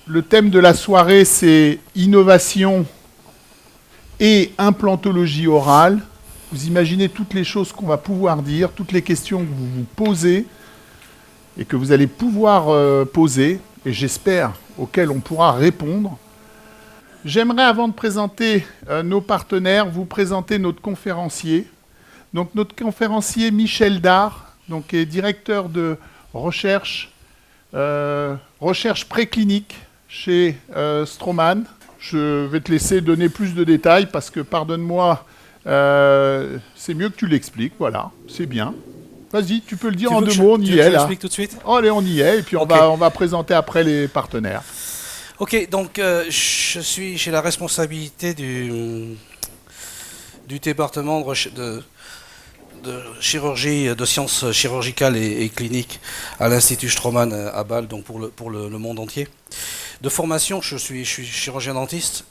Le thème de la soirée, c'est innovation et implantologie orale. Vous imaginez toutes les choses qu'on va pouvoir dire, toutes les questions que vous vous posez et que vous allez pouvoir poser, et j'espère auxquelles on pourra répondre. J'aimerais, avant de présenter nos partenaires, vous présenter notre conférencier. Donc notre conférencier Michel Dard, donc, est directeur de recherche préclinique chez Straumann. Je vais te laisser donner plus de détails parce que, pardonne-moi, c'est mieux que tu l'expliques. Voilà, c'est bien. Vas-y, tu peux le dire en deux mots, on y est là. Je l'explique tout de suite. Oh, allez, on y est, et puis okay. on va présenter après les partenaires. Ok, donc j'ai la responsabilité du département de chirurgie, de sciences chirurgicales et cliniques à l'Institut Straumann à Bâle, donc pour le monde entier. De formation, je suis chirurgien dentiste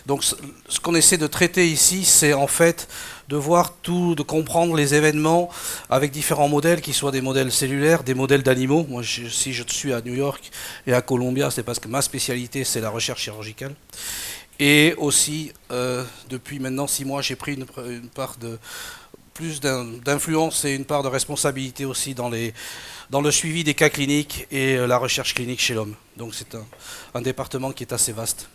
donc ce qu'on essaie de traiter ici, c'est en fait de voir tout, de comprendre les événements avec différents modèles, qui soient des modèles cellulaires, des modèles d'animaux. Moi, si je suis à New York et à Columbia, c'est parce que ma spécialité, c'est la recherche chirurgicale. Et aussi, depuis maintenant 6 mois, j'ai pris une part de plus d'influence et une part de responsabilité aussi dans le suivi des cas cliniques et la recherche clinique chez l'homme. Donc c'est un département qui est assez vaste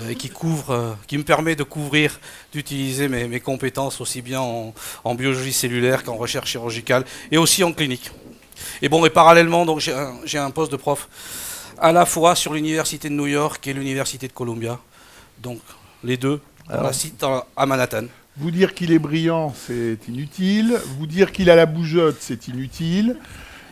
et qui me permet de couvrir, d'utiliser mes compétences aussi bien en biologie cellulaire qu'en recherche chirurgicale et aussi en clinique. Et bon, et parallèlement, donc j'ai un poste de prof à la fois sur l'université de New York et l'université de Columbia. Donc les deux dans la site à Manhattan. Vous dire qu'il est brillant, c'est inutile. Vous dire qu'il a la bougeotte, c'est inutile.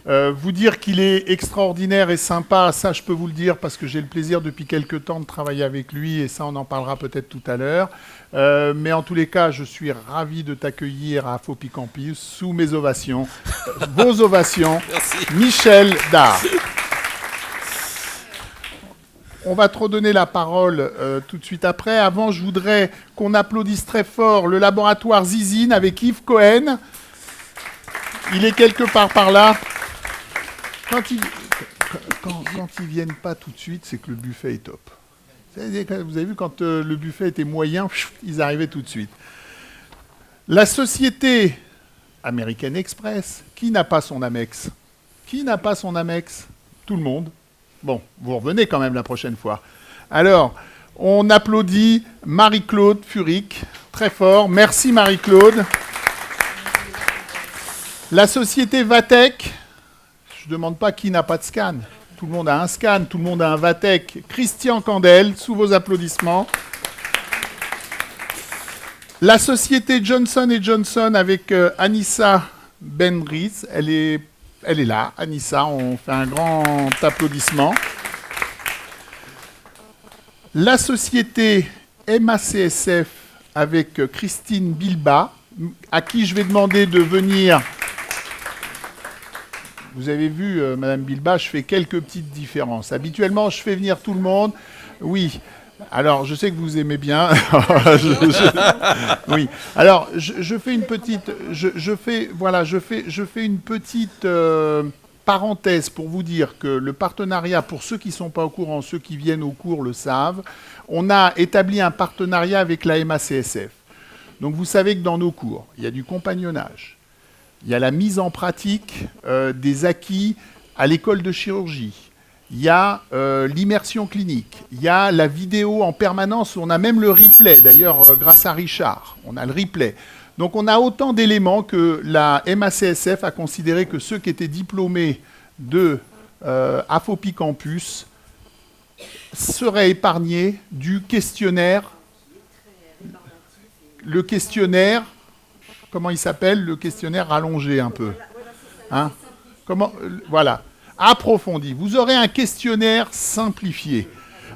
Vous dire qu'il est extraordinaire et sympa, ça je peux vous le dire parce que j'ai le plaisir depuis quelques temps de travailler avec lui et ça on en parlera peut-être tout à l'heure. Mais en tous les cas, je suis ravi de t'accueillir à Afopy Campus sous mes ovations. Vos ovations. Merci. Michel Dard. On va te redonner la parole tout de suite après. Avant, je voudrais qu'on applaudisse très fort le laboratoire Zizine avec Yves Cohen. Il est quelque part par là. Quand ils viennent pas tout de suite, c'est que le buffet est top. Vous avez vu, quand le buffet était moyen, ils arrivaient tout de suite. La société American Express, qui n'a pas son Amex? Qui n'a pas son Amex? Tout le monde. Bon, vous revenez quand même la prochaine fois. Alors, on applaudit Marie-Claude Furic, très fort. Merci Marie-Claude. La société Vatec, je ne demande pas qui n'a pas de scan. Tout le monde a un scan, tout le monde a un Vatec. Christian Candel, sous vos applaudissements. La société Johnson & Johnson avec Anissa Benriz, elle est là, Anissa, on fait un grand applaudissement. La société MACSF avec Christine Bilba, à qui je vais demander de venir. Vous avez vu, Madame Bilba, je fais quelques petites différences. Habituellement, je fais venir tout le monde. Oui. Alors, je sais que vous aimez bien. Oui. Alors, je fais une petite. Je fais une petite parenthèse pour vous dire que le partenariat, pour ceux qui ne sont pas au courant, ceux qui viennent au cours le savent, on a établi un partenariat avec la MACSF. Donc, vous savez que dans nos cours, il y a du compagnonnage. Il y a la mise en pratique des acquis à l'école de chirurgie. Il y a l'immersion clinique. Il y a la vidéo en permanence. On a même le replay. D'ailleurs, grâce à Richard, on a le replay. Donc, on a autant d'éléments que la MACSF a considéré que ceux qui étaient diplômés de Afopy Campus seraient épargnés du questionnaire. Le questionnaire... Comment il s'appelle? Le questionnaire rallongé un peu. Hein? Voilà. Approfondi. Vous aurez un questionnaire simplifié.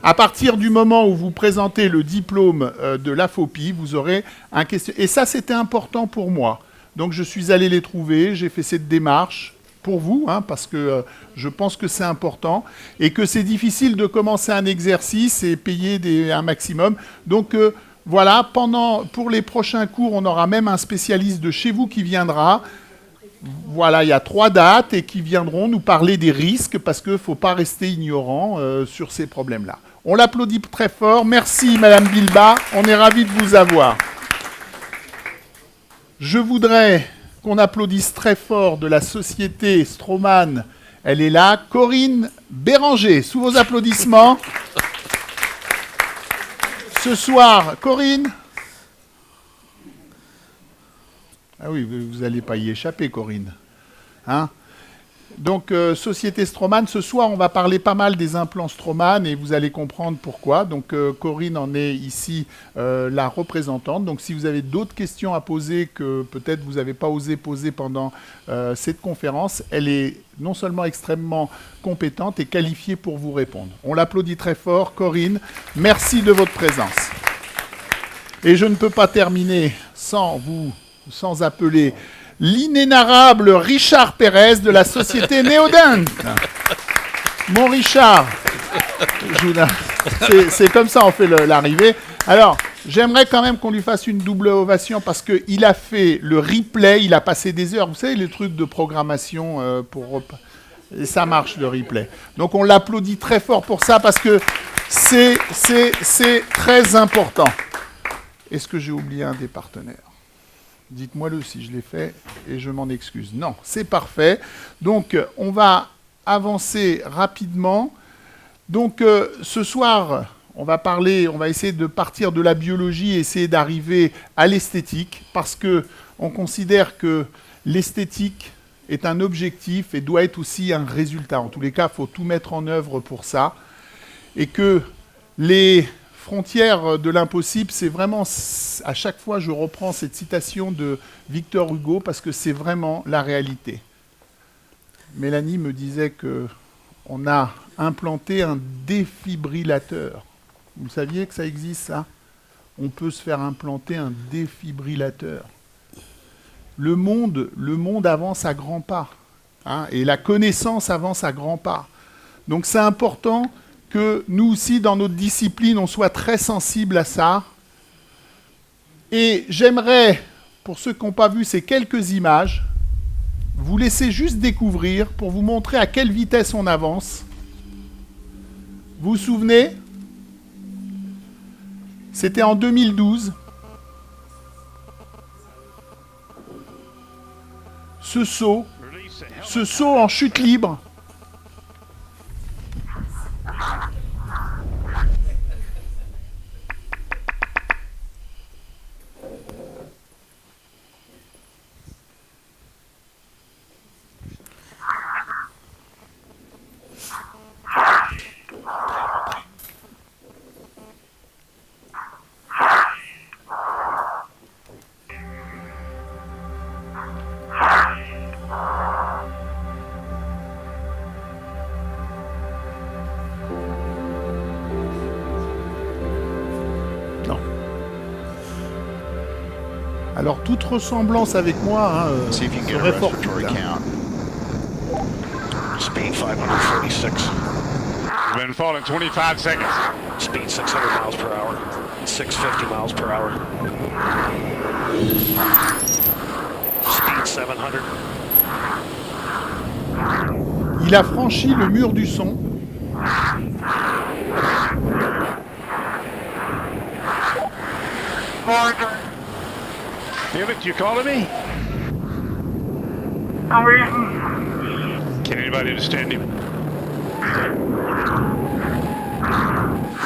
À partir du moment où vous présentez le diplôme de l'Afopy, vous aurez un questionnaire. Et ça, c'était important pour moi. Donc, je suis allé les trouver. J'ai fait cette démarche pour vous, hein, parce que je pense que c'est important et que c'est difficile de commencer un exercice et payer un maximum. Donc, voilà, pour les prochains cours, on aura même un spécialiste de chez vous qui viendra. Voilà, il y a 3 dates et qui viendront nous parler des risques parce qu'il ne faut pas rester ignorant sur ces problèmes-là. On l'applaudit très fort. Merci, Madame Bilbah. On est ravis de vous avoir. Je voudrais qu'on applaudisse très fort de la société Stroman. Elle est là. Corinne Béranger, sous vos applaudissements. Ce soir, Corinne. Ah oui, vous n'allez pas y échapper, Corinne. Hein? Donc, Société Stroman, ce soir, on va parler pas mal des implants Stroman et vous allez comprendre pourquoi. Donc, Corinne en est ici la représentante. Donc, si vous avez d'autres questions à poser que peut-être vous n'avez pas osé poser pendant cette conférence, elle est non seulement extrêmement compétente et qualifiée pour vous répondre. On l'applaudit très fort. Corinne, merci de votre présence. Et je ne peux pas terminer sans appeler l'inénarrable Richard Pérez de la société Neodent. Mon Richard, c'est comme ça on fait l'arrivée. Alors, j'aimerais quand même qu'on lui fasse une double ovation parce qu'il a fait le replay, il a passé des heures, vous savez, les trucs de programmation et ça marche le replay. Donc on l'applaudit très fort pour ça parce que c'est très important. Est-ce que j'ai oublié un des partenaires ? Dites-moi-le si je l'ai fait et je m'en excuse. Non, c'est parfait. Donc, on va avancer rapidement. Donc, ce soir, on va essayer de partir de la biologie et essayer d'arriver à l'esthétique parce qu'on considère que l'esthétique est un objectif et doit être aussi un résultat. En tous les cas, il faut tout mettre en œuvre pour ça. Et que les frontières de l'impossible, c'est vraiment, à chaque fois, je reprends cette citation de Victor Hugo parce que c'est vraiment la réalité. Mélanie me disait qu'on a implanté un défibrillateur. Vous saviez que ça existe, ça ? On peut se faire implanter un défibrillateur. Le monde avance à grands pas, hein, et la connaissance avance à grands pas. Donc c'est important que nous aussi, dans notre discipline, on soit très sensibles à ça. Et j'aimerais, pour ceux qui n'ont pas vu ces quelques images, vous laisser juste découvrir pour vous montrer à quelle vitesse on avance. Vous vous souvenez ? C'était en 2012. Ce saut en chute libre, alors toute ressemblance avec moi serait forte. Speed 546. Been falling 25 seconds. Speed 600 miles per hour. 650 miles per hour. Speed 700. Il a franchi le mur du son. David, you calling me? Can anybody understand him?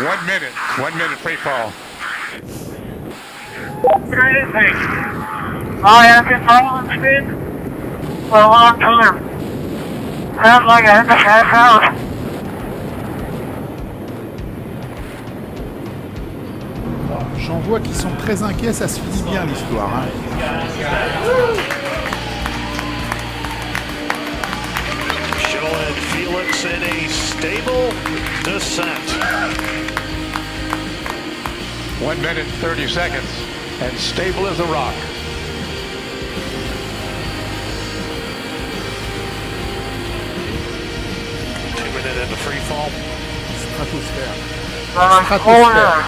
1 minute. 1 minute free fall. Crazy. I have been following speed for a long time. Sounds like I have a half hour. J'en vois qui sont très inquiets, ça se finit bien l'histoire. Hein. Showing Felix in a stable descent. 1 minute, 30 seconds, and stable as a rock. Minute into free fall. Stratosphère. Corner.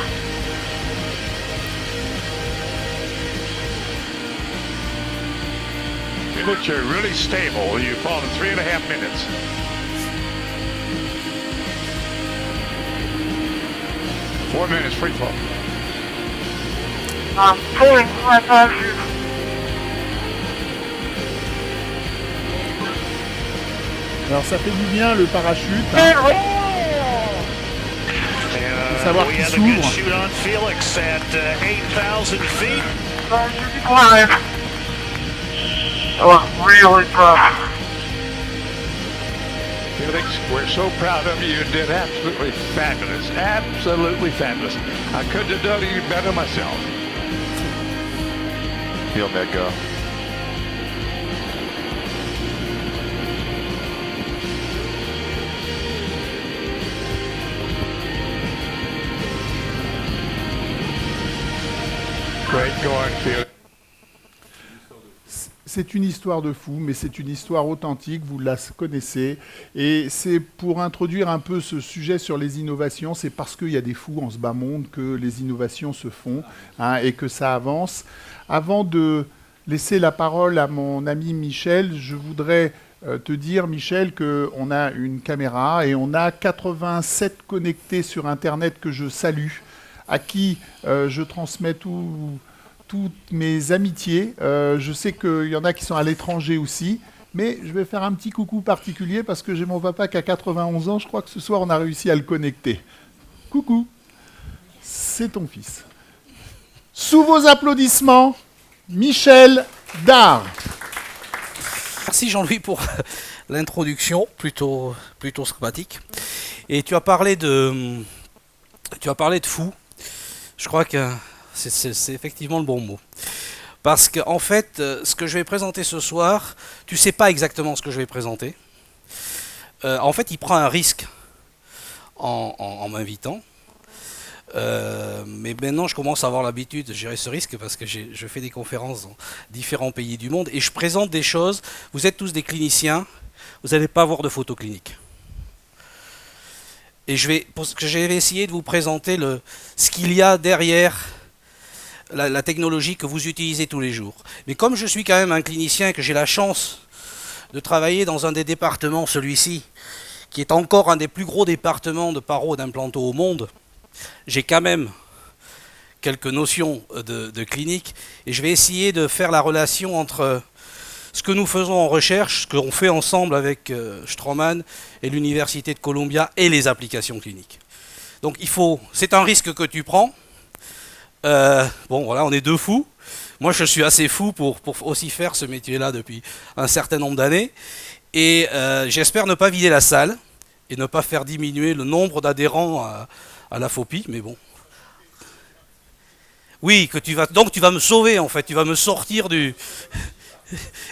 that you're really stable. You fall in 3.5 minutes. Four minutes free fall. I'm pulling my parachute. Alors ça fait du bien le parachute, hein. And savoir we qui have a good s'ouvre. shoot on Felix at 8,000 feet. Climb. That was really tough. Felix, we're so proud of you. You did absolutely fabulous. Absolutely fabulous. I couldn't have done any better myself. Feel that go. Great going, Felix. C'est une histoire de fou, mais c'est une histoire authentique, vous la connaissez. Et c'est pour introduire un peu ce sujet sur les innovations, c'est parce qu'il y a des fous en ce bas monde que les innovations se font, hein, et que ça avance. Avant de laisser la parole à mon ami Michel, je voudrais te dire, Michel, qu'on a une caméra et on a 87 connectés sur Internet que je salue, à qui je transmets toutes mes amitiés. Je sais qu'il y en a qui sont à l'étranger aussi, mais je vais faire un petit coucou particulier parce que j'ai mon papa qui a 91 ans. Je crois que ce soir, on a réussi à le connecter. Coucou, c'est ton fils. Sous vos applaudissements, Michel Dard. Merci Jean-Louis pour l'introduction plutôt sympathique. Et tu as parlé de fou. Je crois que c'est effectivement le bon mot. Parce qu'en fait, ce que je vais présenter ce soir, tu sais pas exactement ce que je vais présenter. En fait, il prend un risque en m'invitant. Mais maintenant, je commence à avoir l'habitude de gérer ce risque parce que je fais des conférences dans différents pays du monde et je présente des choses. Vous êtes tous des cliniciens, vous n'allez pas voir de photos cliniques. Et je vais essayer de vous présenter ce qu'il y a derrière la technologie que vous utilisez tous les jours. Mais comme je suis quand même un clinicien et que j'ai la chance de travailler dans un des départements, celui-ci, qui est encore un des plus gros départements de paro d'implanto au monde, j'ai quand même quelques notions de clinique et je vais essayer de faire la relation entre ce que nous faisons en recherche, ce qu'on fait ensemble avec Stroman et l'Université de Columbia et les applications cliniques. Donc c'est un risque que tu prends. Bon voilà, on est deux fous. Moi je suis assez fou pour aussi faire ce métier-là depuis un certain nombre d'années. Et j'espère ne pas vider la salle et ne pas faire diminuer le nombre d'adhérents à la FOPI, mais bon. Oui, donc tu vas me sauver en fait, tu vas me sortir du...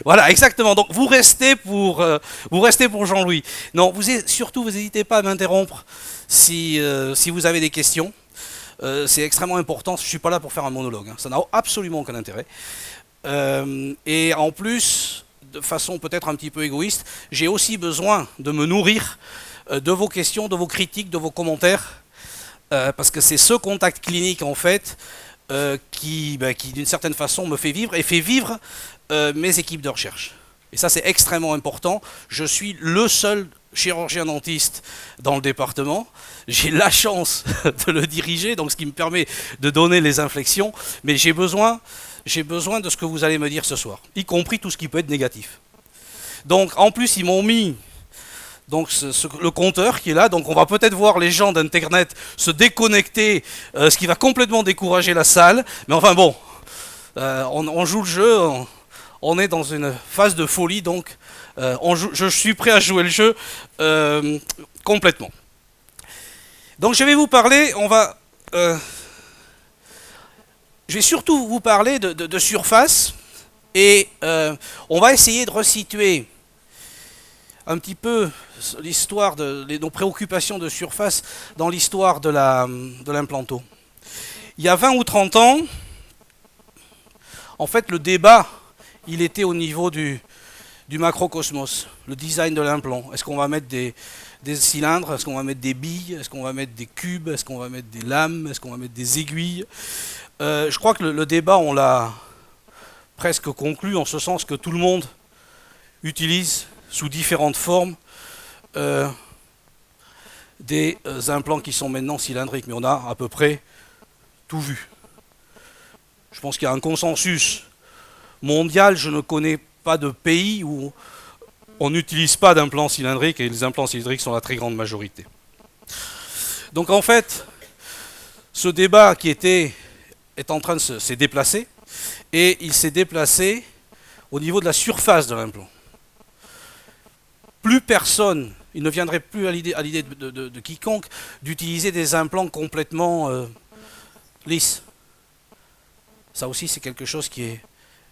Voilà, exactement. Donc vous restez pour Jean-Louis. Non, surtout vous n'hésitez pas à m'interrompre si vous avez des questions. C'est extrêmement important. Je suis pas là pour faire un monologue. Hein. Ça n'a absolument aucun intérêt. Et en plus, de façon peut-être un petit peu égoïste, j'ai aussi besoin de me nourrir de vos questions, de vos critiques, de vos commentaires, parce que c'est ce contact clinique en fait qui d'une certaine façon me fait vivre et fait vivre mes équipes de recherche. Et ça c'est extrêmement important. Je suis le seul chirurgien dentiste dans le département. J'ai la chance de le diriger, donc ce qui me permet de donner les inflexions, mais j'ai besoin de ce que vous allez me dire ce soir, y compris tout ce qui peut être négatif. Donc en plus ils m'ont mis le compteur qui est là, donc on va peut-être voir les gens d'Internet se déconnecter, ce qui va complètement décourager la salle, mais enfin bon, on joue le jeu, on est dans une phase de folie, donc je suis prêt à jouer le jeu complètement. Donc je vais vous parler, je vais surtout vous parler de surface, et on va essayer de resituer un petit peu l'histoire nos préoccupations de surface dans l'histoire de l'implanto. Il y a 20 ou 30 ans, en fait le débat, il était au niveau du macrocosmos, le design de l'implant. Est-ce qu'on va mettre des cylindres, est-ce qu'on va mettre des billes, est-ce qu'on va mettre des cubes, est-ce qu'on va mettre des lames, est-ce qu'on va mettre des aiguilles. Je crois que le débat, on l'a presque conclu, en ce sens que tout le monde utilisent sous différentes formes des implants qui sont maintenant cylindriques, mais on a à peu près tout vu. Je pense qu'il y a un consensus mondial, je ne connais pas de pays où on n'utilise pas d'implants cylindriques, et les implants cylindriques sont la très grande majorité. Donc en fait, ce débat qui est en train de s'est déplacé, et il s'est déplacé au niveau de la surface de l'implant. Plus personne, il ne viendrait plus à l'idée de quiconque d'utiliser des implants complètement lisses. Ça aussi, c'est quelque chose qui est...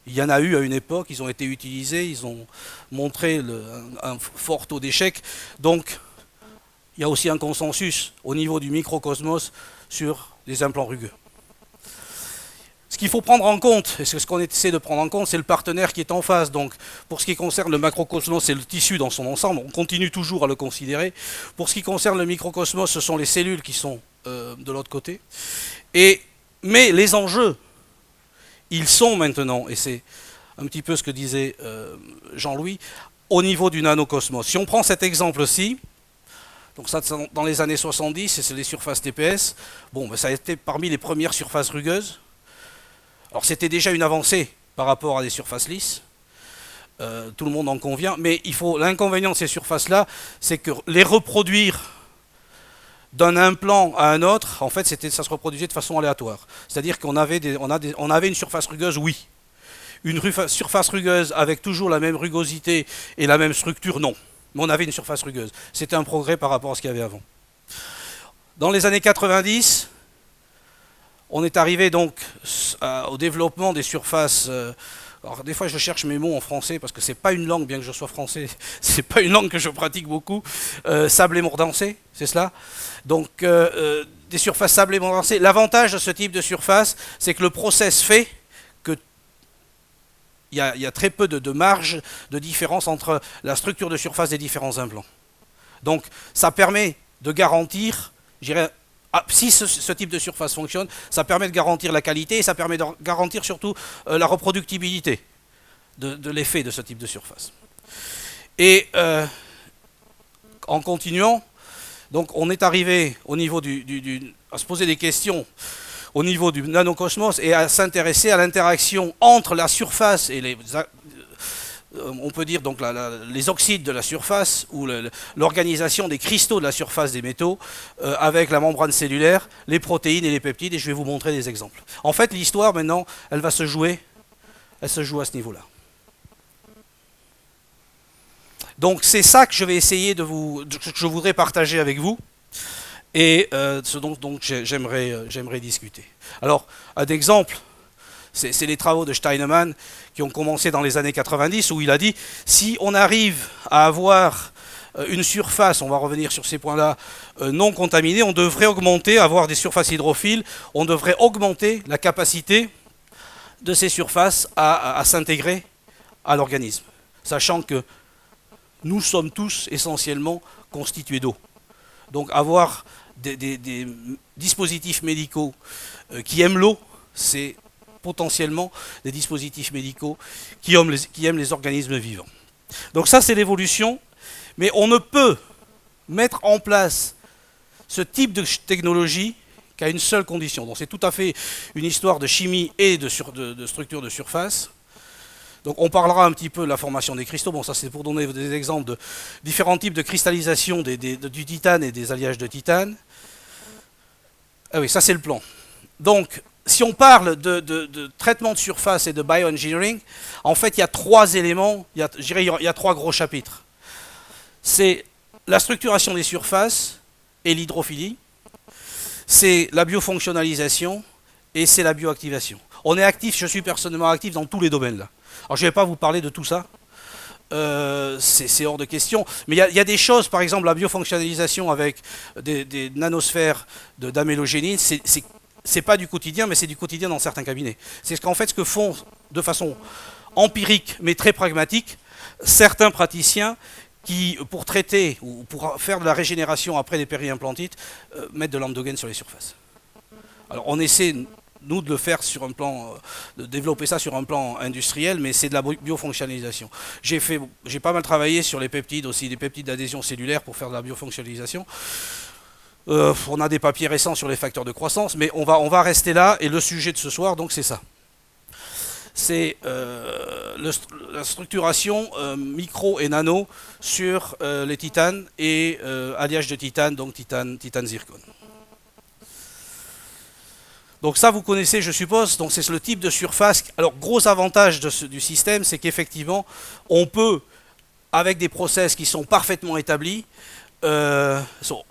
Il y en a eu à une époque, ils ont été utilisés, ils ont montré un fort taux d'échec. Donc, il y a aussi un consensus au niveau du microcosmos sur les implants rugueux. Ce qu'il faut prendre en compte, et ce qu'on essaie de prendre en compte, c'est le partenaire qui est en face. Donc, pour ce qui concerne le macrocosmos, c'est le tissu dans son ensemble, on continue toujours à le considérer. Pour ce qui concerne le microcosmos, ce sont les cellules qui sont de l'autre côté. Mais les enjeux, ils sont maintenant, et c'est un petit peu ce que disait Jean-Louis, au niveau du nanocosmos. Si on prend cet exemple-ci, donc ça dans les années 70, et c'est les surfaces TPS, bon, ben ça a été parmi les premières surfaces rugueuses. Alors c'était déjà une avancée par rapport à des surfaces lisses, tout le monde en convient, mais l'inconvénient de ces surfaces-là, c'est que les reproduire d'un implant à un autre, en fait, ça se reproduisait de façon aléatoire. C'est-à-dire qu'on avait, on avait une surface rugueuse, oui. Une surface rugueuse avec toujours la même rugosité et la même structure, non. Mais on avait une surface rugueuse. C'était un progrès par rapport à ce qu'il y avait avant. Dans les années 90, on est arrivé donc au développement des surfaces... alors des fois je cherche mes mots en français parce que c'est pas une langue, bien que je sois français, c'est pas une langue que je pratique beaucoup. Sablé mordancé, c'est cela. Donc des surfaces sablées mordancées. L'avantage de ce type de surface, c'est que le process fait que il y a très peu de marge de différence entre la structure de surface des différents implants. Donc ça permet de garantir, je dirais, si ce type de surface fonctionne, ça permet de garantir la qualité et ça permet de garantir surtout la reproductibilité de l'effet de ce type de surface. Et en continuant, donc on est arrivé au niveau à se poser des questions au niveau du nanocosmos et à s'intéresser à l'interaction entre la surface et on peut dire donc les oxydes de la surface ou l'organisation des cristaux de la surface des métaux avec la membrane cellulaire, les protéines et les peptides, et je vais vous montrer des exemples. En fait, l'histoire maintenant, elle se joue à ce niveau-là. Donc c'est ça que je vais essayer que je voudrais partager avec vous et ce dont j'aimerais discuter. Alors, un exemple, c'est les travaux de Steinemann qui ont commencé dans les années 90 où il a dit si on arrive à avoir une surface, on va revenir sur ces points-là, non contaminée, on devrait avoir des surfaces hydrophiles, on devrait augmenter la capacité de ces surfaces à s'intégrer à l'organisme, sachant que nous sommes tous essentiellement constitués d'eau. Donc avoir des dispositifs médicaux qui aiment l'eau, c'est potentiellement des dispositifs médicaux qui aiment les organismes vivants. Donc ça, c'est l'évolution, mais on ne peut mettre en place ce type de technologie qu'à une seule condition. Donc c'est tout à fait une histoire de chimie et de structure de surface. Donc on parlera un petit peu de la formation des cristaux. Bon, ça c'est pour donner des exemples de différents types de cristallisation du titane et des alliages de titane. Ah oui, ça c'est le plan. Donc, si on parle de traitement de surface et de bioengineering, en fait il y a trois éléments, il y a trois gros chapitres. C'est la structuration des surfaces et l'hydrophilie, c'est la biofonctionnalisation et c'est la bioactivation. On est actif, je suis personnellement actif dans tous les domaines là. Alors je ne vais pas vous parler de tout ça, c'est hors de question, mais il y a des choses, par exemple la biofonctionnalisation avec des nanosphères d'amélogénine, c'est pas du quotidien, mais c'est du quotidien dans certains cabinets. C'est qu'en fait ce que font de façon empirique, mais très pragmatique, certains praticiens qui, pour traiter ou pour faire de la régénération après des périimplantites, mettent de l'androgène sur les surfaces. Alors on essaie nous de le faire sur un plan, de développer ça sur un plan industriel, mais c'est de la biofonctionnalisation. J'ai pas mal travaillé sur les peptides aussi, des peptides d'adhésion cellulaire pour faire de la biofonctionnalisation. On a des papiers récents sur les facteurs de croissance, mais on va rester là, et le sujet de ce soir, donc, c'est ça. C'est la structuration micro et nano sur les titanes et alliage de titane, donc titane-zircone. Donc ça, vous connaissez, je suppose, donc c'est le type de surface. Alors, gros avantage du système, c'est qu'effectivement, on peut, avec des process qui sont parfaitement établis,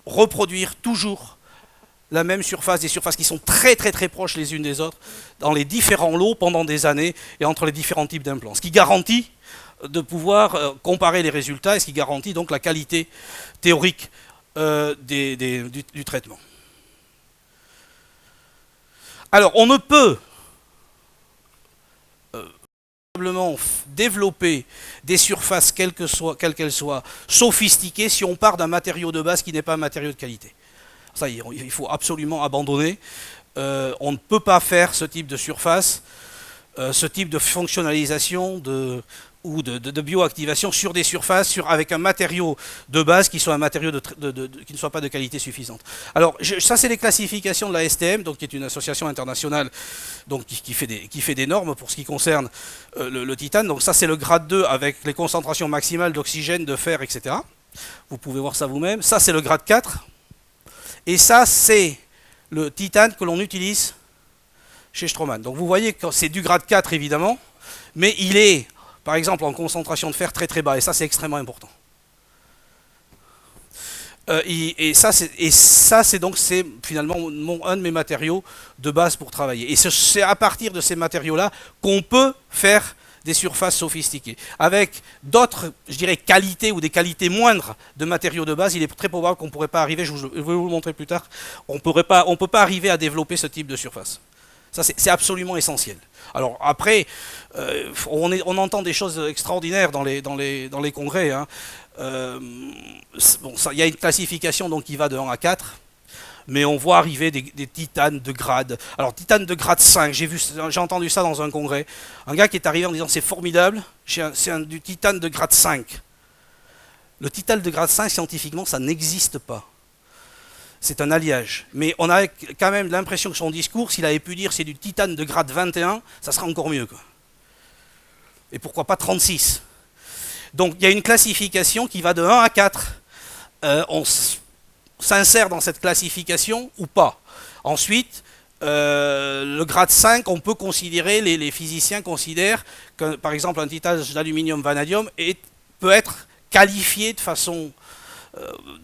reproduire toujours la même surface, des surfaces qui sont très très très proches les unes des autres, dans les différents lots pendant des années, et entre les différents types d'implants. Ce qui garantit de pouvoir comparer les résultats, et ce qui garantit donc la qualité théorique du traitement. Alors, on ne peut développer des surfaces, quelles qu'elles soient, sophistiquées, si on part d'un matériau de base qui n'est pas un matériau de qualité. Ça, il faut absolument abandonner. On ne peut pas faire ce type de surface, ce type de fonctionnalisation ou de bioactivation sur des surfaces avec un matériau de base qui soit un matériau qui ne soit pas de qualité suffisante. Alors, ça, c'est les classifications de la STM, donc, qui est une association internationale donc, qui fait des normes pour ce qui concerne le titane. Donc ça, c'est le grade 2 avec les concentrations maximales d'oxygène, de fer, etc. Vous pouvez voir ça vous-même. Ça, c'est le grade 4. Et ça, c'est le titane que l'on utilise chez Straumann. Donc vous voyez que c'est du grade 4, évidemment, mais il est, par exemple, en concentration de fer très très bas, et ça, c'est extrêmement important. Et ça, c'est donc finalement un de mes matériaux de base pour travailler. Et c'est à partir de ces matériaux-là qu'on peut faire des surfaces sophistiquées. Avec d'autres, je dirais, qualités ou des qualités moindres de matériaux de base, il est très probable qu'on ne pourrait pas arriver, je vais vous le montrer plus tard, on ne peut pas arriver à développer ce type de surface. Ça, c'est absolument essentiel. Alors après, on entend des choses extraordinaires dans les congrès. Hein. Bon, il y a une classification donc, qui va de 1 à 4. Mais on voit arriver des titanes de grade. Alors, titane de grade 5, j'ai entendu ça dans un congrès. Un gars qui est arrivé en disant c'est formidable, c'est du titane de grade 5. Le titane de grade 5, scientifiquement, ça n'existe pas. C'est un alliage. Mais on a quand même l'impression que son discours, s'il avait pu dire c'est du titane de grade 21, ça serait encore mieux, quoi. Et pourquoi pas 36? Donc, il y a une classification qui va de 1 à 4. On s'insère dans cette classification ou pas. Ensuite, le grade 5, on peut considérer, les physiciens considèrent que, par exemple, un titane d'aluminium vanadium peut être qualifié de façon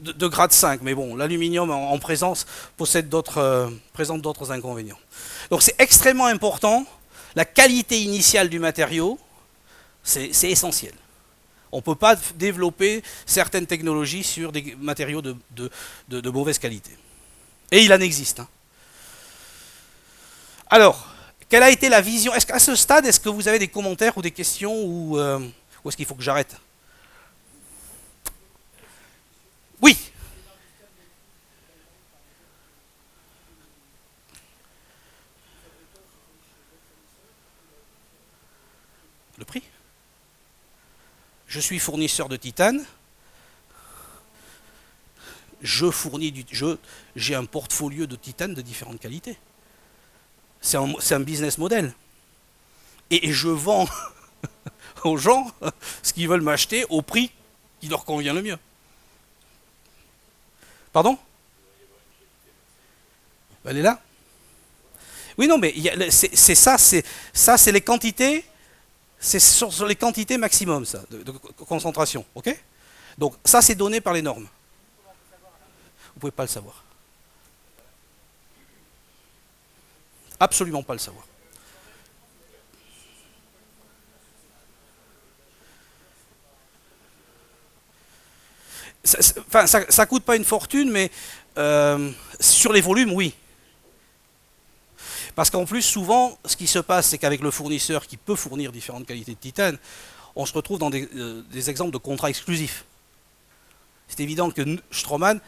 de grade 5. Mais bon, l'aluminium en présence présente d'autres inconvénients. Donc c'est extrêmement important. La qualité initiale du matériau, c'est essentiel. On ne peut pas développer certaines technologies sur des matériaux de mauvaise qualité. Et il en existe. Hein. Alors, quelle a été la vision? Est-ce qu'à ce stade, est-ce que vous avez des commentaires ou des questions ou est-ce qu'il faut que j'arrête? Oui. Le prix? Je suis fournisseur de titane. J'ai un portfolio de titane de différentes qualités. C'est un business model. Et je vends aux gens ce qu'ils veulent m'acheter au prix qui leur convient le mieux. Pardon? Elle est là? Oui, non, mais c'est ça, c'est les quantités. C'est sur les quantités maximum, ça, de concentration, ok? Donc ça, c'est donné par les normes. Vous ne pouvez pas le savoir. Absolument pas le savoir. Ça coûte pas une fortune, mais sur les volumes, oui. Parce qu'en plus, souvent, ce qui se passe, c'est qu'avec le fournisseur qui peut fournir différentes qualités de titane, on se retrouve dans des exemples de contrats exclusifs. C'est évident que Straumann,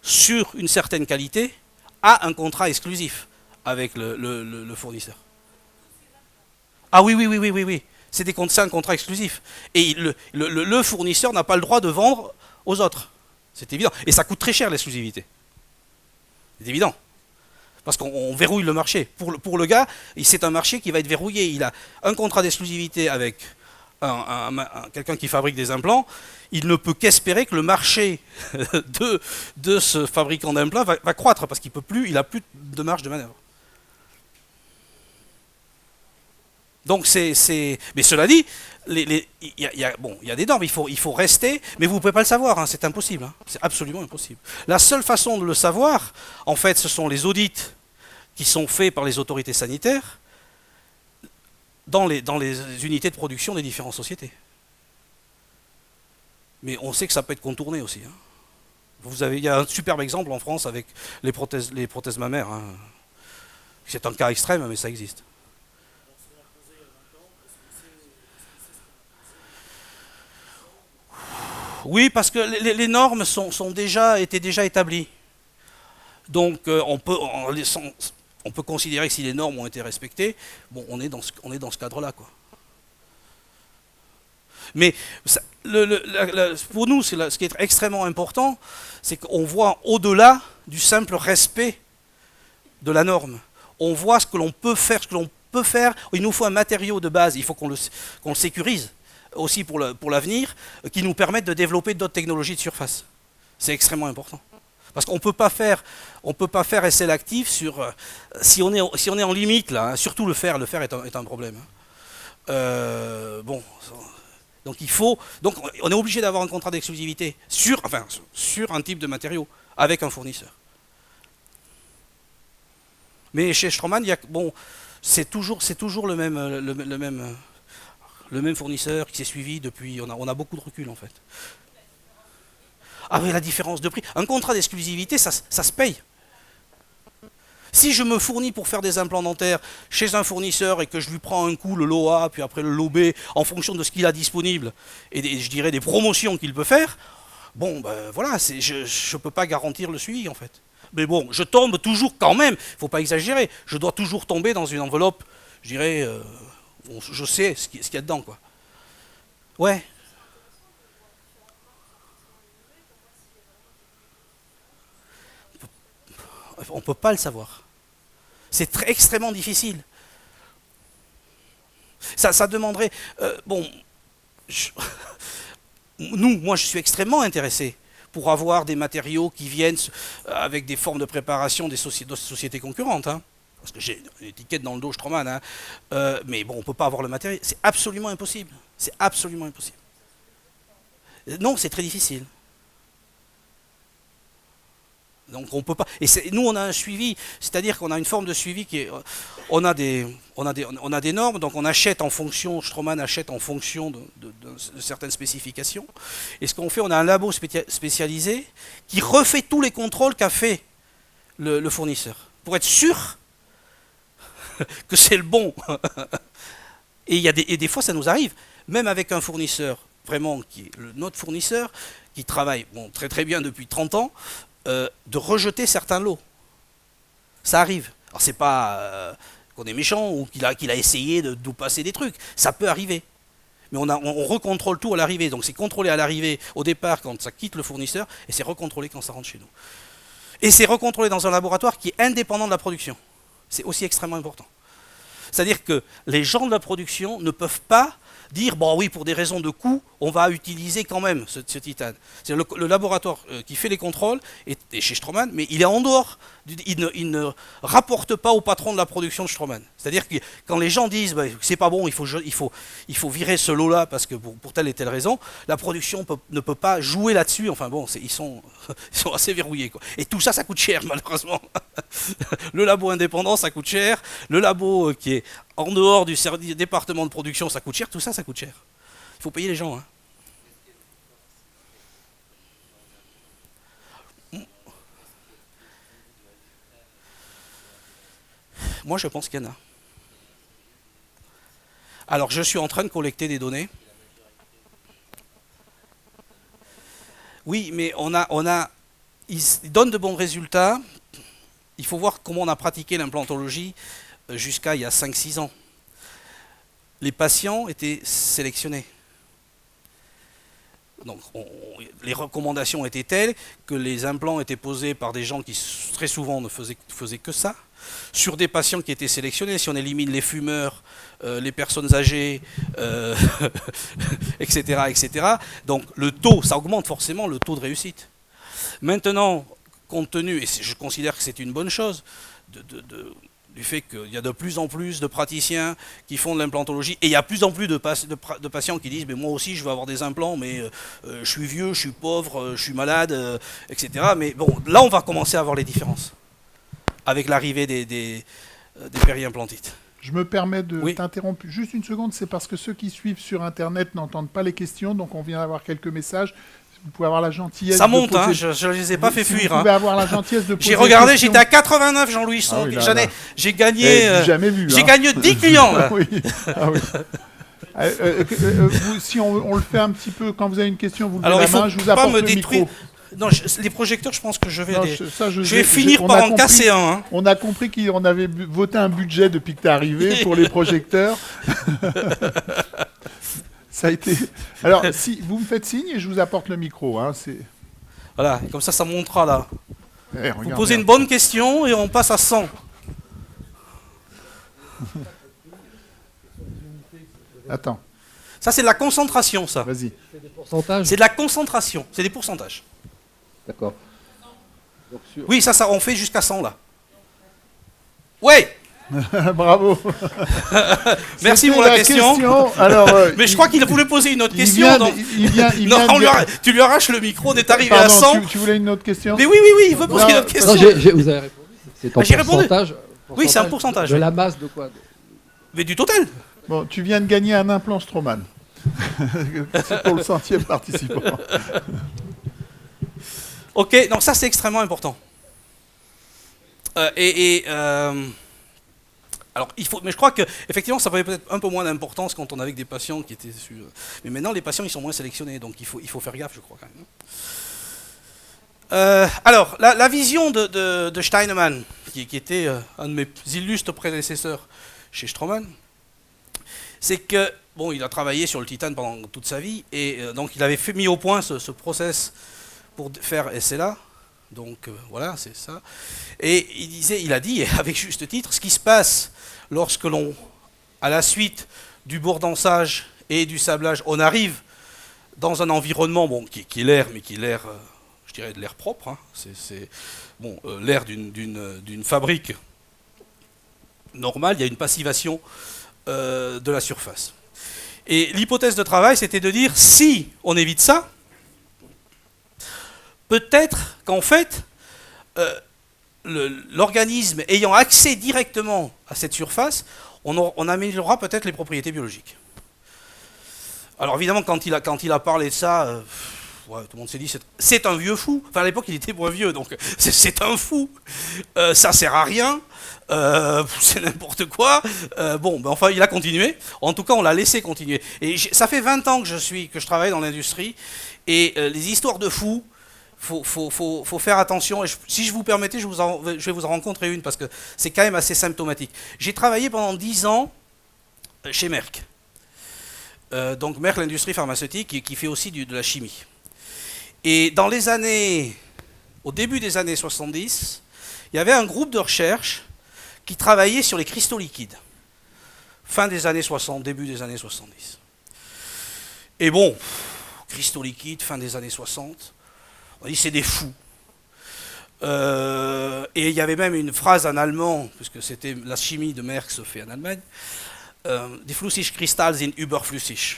sur une certaine qualité, a un contrat exclusif avec le fournisseur. Ah oui, oui, oui, oui, oui, oui. C'est un contrat exclusif. Et le fournisseur n'a pas le droit de vendre aux autres. C'est évident. Et ça coûte très cher l'exclusivité. C'est évident. Parce qu'on verrouille le marché. Pour le gars, c'est un marché qui va être verrouillé. Il a un contrat d'exclusivité avec quelqu'un qui fabrique des implants. Il ne peut qu'espérer que le marché de ce fabricant d'implants va croître parce qu'il peut plus, il n'a plus de marge de manœuvre. Donc mais cela dit, il y a des normes, il faut rester, mais vous ne pouvez pas le savoir, hein, c'est impossible, hein, c'est absolument impossible. La seule façon de le savoir, en fait, ce sont les audits qui sont faits par les autorités sanitaires dans les unités de production des différentes sociétés. Mais on sait que ça peut être contourné aussi. Hein. Il y a un superbe exemple en France avec les prothèses mammaires. Hein. C'est un cas extrême, mais ça existe. Oui, parce que les normes étaient déjà établies. Donc on peut considérer que si les normes ont été respectées, bon, on est dans ce cadre-là, quoi. Mais pour nous, ce qui est extrêmement important, c'est qu'on voit au-delà du simple respect de la norme. On voit ce que l'on peut faire, Il nous faut un matériau de base, il faut qu'on le sécurise aussi pour l'avenir, qui nous permettent de développer d'autres technologies de surface. C'est extrêmement important. Parce qu'on ne peut pas faire essai actif sur... si on est en limite, là, hein, surtout le fer est un problème. Hein. Bon, donc on est obligé d'avoir un contrat d'exclusivité sur un type de matériau, avec un fournisseur. Mais chez Straumann, c'est toujours le même fournisseur qui s'est suivi depuis... On a beaucoup de recul, en fait. Ah oui, la différence de prix. Un contrat d'exclusivité, ça se paye. Si je me fournis pour faire des implants dentaires chez un fournisseur et que je lui prends un coup le lot A, puis après le lot B, en fonction de ce qu'il a disponible, et je dirais des promotions qu'il peut faire, bon, ben voilà, je ne peux pas garantir le suivi, en fait. Mais bon, je tombe toujours quand même, il ne faut pas exagérer, je dois toujours tomber dans une enveloppe, je dirais... je sais ce qu'il y a dedans, quoi. Ouais. On ne peut pas le savoir. C'est extrêmement difficile. Ça demanderait... moi, je suis extrêmement intéressé pour avoir des matériaux qui viennent avec des formes de préparation des sociétés concurrentes, hein. Parce que j'ai une étiquette dans le dos Straumann, hein. Mais bon, on ne peut pas avoir le matériel. C'est absolument impossible. C'est absolument impossible. Non, c'est très difficile. Donc on peut pas. Et nous, on a un suivi, c'est-à-dire qu'on a une forme de suivi qui est. On a des normes, donc on achète en fonction. Straumann achète en fonction de certaines spécifications. Et ce qu'on fait, on a un labo spécialisé qui refait tous les contrôles qu'a fait le fournisseur pour être sûr que c'est le bon. Et des fois, ça nous arrive, même avec un fournisseur, vraiment, qui est notre fournisseur, qui travaille très très bien depuis 30 ans, de rejeter certains lots. Ça arrive. Alors, c'est pas qu'on est méchant ou qu'il a essayé de nous passer des trucs. Ça peut arriver. Mais on recontrôle tout à l'arrivée. Donc, c'est contrôlé à l'arrivée, au départ, quand ça quitte le fournisseur, et c'est recontrôlé quand ça rentre chez nous. Et c'est recontrôlé dans un laboratoire qui est indépendant de la production. C'est aussi extrêmement important. C'est-à-dire que les gens de la production ne peuvent pas dire, bon oui, pour des raisons de coût, on va utiliser quand même ce titane. C'est le laboratoire qui fait les contrôles est chez Straumann, mais il est en dehors, il ne rapporte pas au patron de la production de Straumann. C'est-à-dire que quand les gens disent, bah, c'est pas bon, il faut virer ce lot-là parce que pour telle et telle raison, la production ne peut pas jouer là-dessus. Enfin bon, ils sont assez verrouillés, quoi. Et tout ça, ça coûte cher, malheureusement. Le labo indépendant, ça coûte cher. Le labo qui est en dehors du département de production, ça coûte cher. Tout ça, ça coûte cher. Il faut payer les gens, hein. Moi, je pense qu'il y en a. Alors, je suis en train de collecter des données. Oui, mais ils donnent de bons résultats. il faut voir comment on a pratiqué l'implantologie jusqu'à il y a 5-6 ans. Les patients étaient sélectionnés. Donc, les recommandations étaient telles que les implants étaient posés par des gens qui très souvent ne faisaient que ça, sur des patients qui étaient sélectionnés. Si on élimine les fumeurs, les personnes âgées, etc., etc., donc le taux, ça augmente forcément le taux de réussite. Maintenant, compte tenu, et je considère que c'est une bonne chose, du fait qu'il y a de plus en plus de praticiens qui font de l'implantologie, et il y a de plus en plus de patients qui disent mais moi aussi je veux avoir des implants, mais je suis vieux, je suis pauvre, je suis malade, etc. Mais bon, là on va commencer à voir les différences avec l'arrivée des périimplantites. Je me permets de Oui. t'interrompre juste une seconde, c'est parce que ceux qui suivent sur Internet n'entendent pas les questions, donc on vient d'avoir quelques messages. Vous pouvez avoir la gentillesse Ça de monte, poser... hein, je ne les ai pas fait Si fuir. Vous pouvez avoir la gentillesse de poser J'ai regardé, des questions. j'étais à 89, Jean-Louis. Ah oui, là, J'en ai- là. J'ai gagné, Jamais vu. j'ai hein. gagné 10 clients. Là. Oui. Ah oui. Si on le fait un petit peu, quand vous avez une question, vous levez Alors la il faut main, je vous pas apporte me le détruire. micro. Non, les projecteurs, je pense que je vais, Non, les- ça, je vais finir on par a en compris- casser un. Hein. On a compris qu'on avait voté un budget depuis que tu es arrivé pour les projecteurs. Ça a été. Alors, si vous me faites signe et je vous apporte le micro. Hein, Voilà, et comme ça montera là. Eh, Vous regarde, posez une regarde. bonne question et on passe à 100. Attends, Ça, c'est de la concentration, ça. vas-y. Pourcentage. C'est de la concentration, c'est des pourcentages. D'accord. Donc, Oui, ça, on fait jusqu'à 100 là. Ouais, Bravo. merci C'était pour la question. Alors, Mais je crois qu'il voulait poser une autre il question. vient, donc- il vient, il Non, vient de- tu lui arraches le micro, on est arrivé à Pardon, 100. tu voulais une autre question? Mais oui, il veut poser Non, une autre non, question. vous avez répondu. C'est en J'ai répondu. pourcentage. Oui, c'est un pourcentage, De oui. la masse de quoi? Mais du total. Bon, tu viens de gagner un implant Stroman. C'est pour le 100e participant. Ok, donc ça c'est extrêmement important. Alors il faut, mais je crois que effectivement ça avait peut-être un peu moins d'importance quand on avait des patients qui étaient sur. Mais maintenant les patients ils sont moins sélectionnés, donc il faut faire gaffe, je crois quand même. Alors la vision de Steinemann, qui était un de mes illustres prédécesseurs chez Stroman, c'est que bon, il a travaillé sur le titane pendant toute sa vie et donc il avait mis au point ce process pour faire SLA. Donc voilà, c'est ça. Et il a dit, avec juste titre, ce qui se passe lorsque l'on, à la suite du bourdançage et du sablage, on arrive dans un environnement bon, qui est l'air, mais qui est l'air, je dirais, de l'air propre. Hein. C'est bon, l'air d'une fabrique normale. Il y a une passivation de la surface. Et l'hypothèse de travail, c'était de dire, si on évite ça, peut-être qu'en fait, l'organisme ayant accès directement à cette surface, on améliorera peut-être les propriétés biologiques. Alors évidemment, quand il a parlé de ça, ouais, tout le monde s'est dit, c'est un vieux fou. Enfin, à l'époque, il était moins vieux, donc c'est un fou. Ça sert à rien. C'est n'importe quoi. Bon, ben enfin, il a continué. En tout cas, on l'a laissé continuer. Et ça fait 20 ans que je travaille dans l'industrie. Et les histoires de fous, faut faire attention. Et si je vous permettez, je vais vous en rencontrer une, parce que c'est quand même assez symptomatique. J'ai travaillé pendant 10 ans chez Merck. Donc Merck, l'industrie pharmaceutique, qui fait aussi de la chimie. Et dans les années, au début des années 70, il y avait un groupe de recherche qui travaillait sur les cristaux liquides. Fin des années 60, début des années 70. Et bon, cristaux liquides, fin des années 60, on dit c'est des fous. Et il y avait même une phrase en allemand, puisque c'était la chimie de Merck se fait en Allemagne, die Flüssigkristalle sind überflüssig.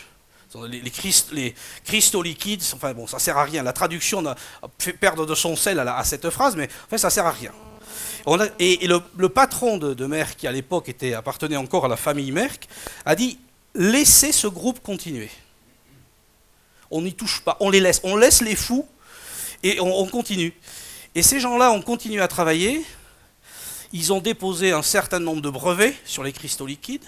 Les cristaux liquides, enfin bon, ça sert à rien. La traduction a fait perdre de son sel à cette phrase, mais en fait, ça sert à rien. Et le patron de Merck, qui à l'époque appartenait encore à la famille Merck, a dit laissez ce groupe continuer. On n'y touche pas, on laisse les fous et on continue. Et ces gens-là ont continué à travailler. Ils ont déposé un certain nombre de brevets sur les cristaux liquides.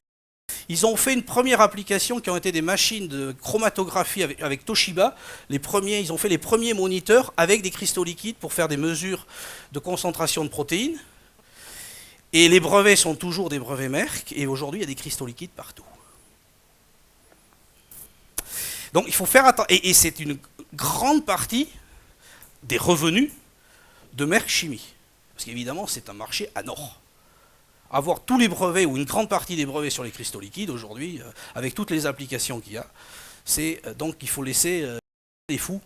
Ils ont fait une première application qui ont été des machines de chromatographie avec Toshiba. Ils ont fait les premiers moniteurs avec des cristaux liquides pour faire des mesures de concentration de protéines. Et les brevets sont toujours des brevets Merck, et aujourd'hui, il y a des cristaux liquides partout. Donc il faut faire attention, et c'est une grande partie des revenus de Merck Chimie. Parce qu'évidemment, c'est un marché à nord. Avoir tous les brevets, ou une grande partie des brevets sur les cristaux liquides, aujourd'hui, avec toutes les applications qu'il y a, c'est donc il faut laisser les fous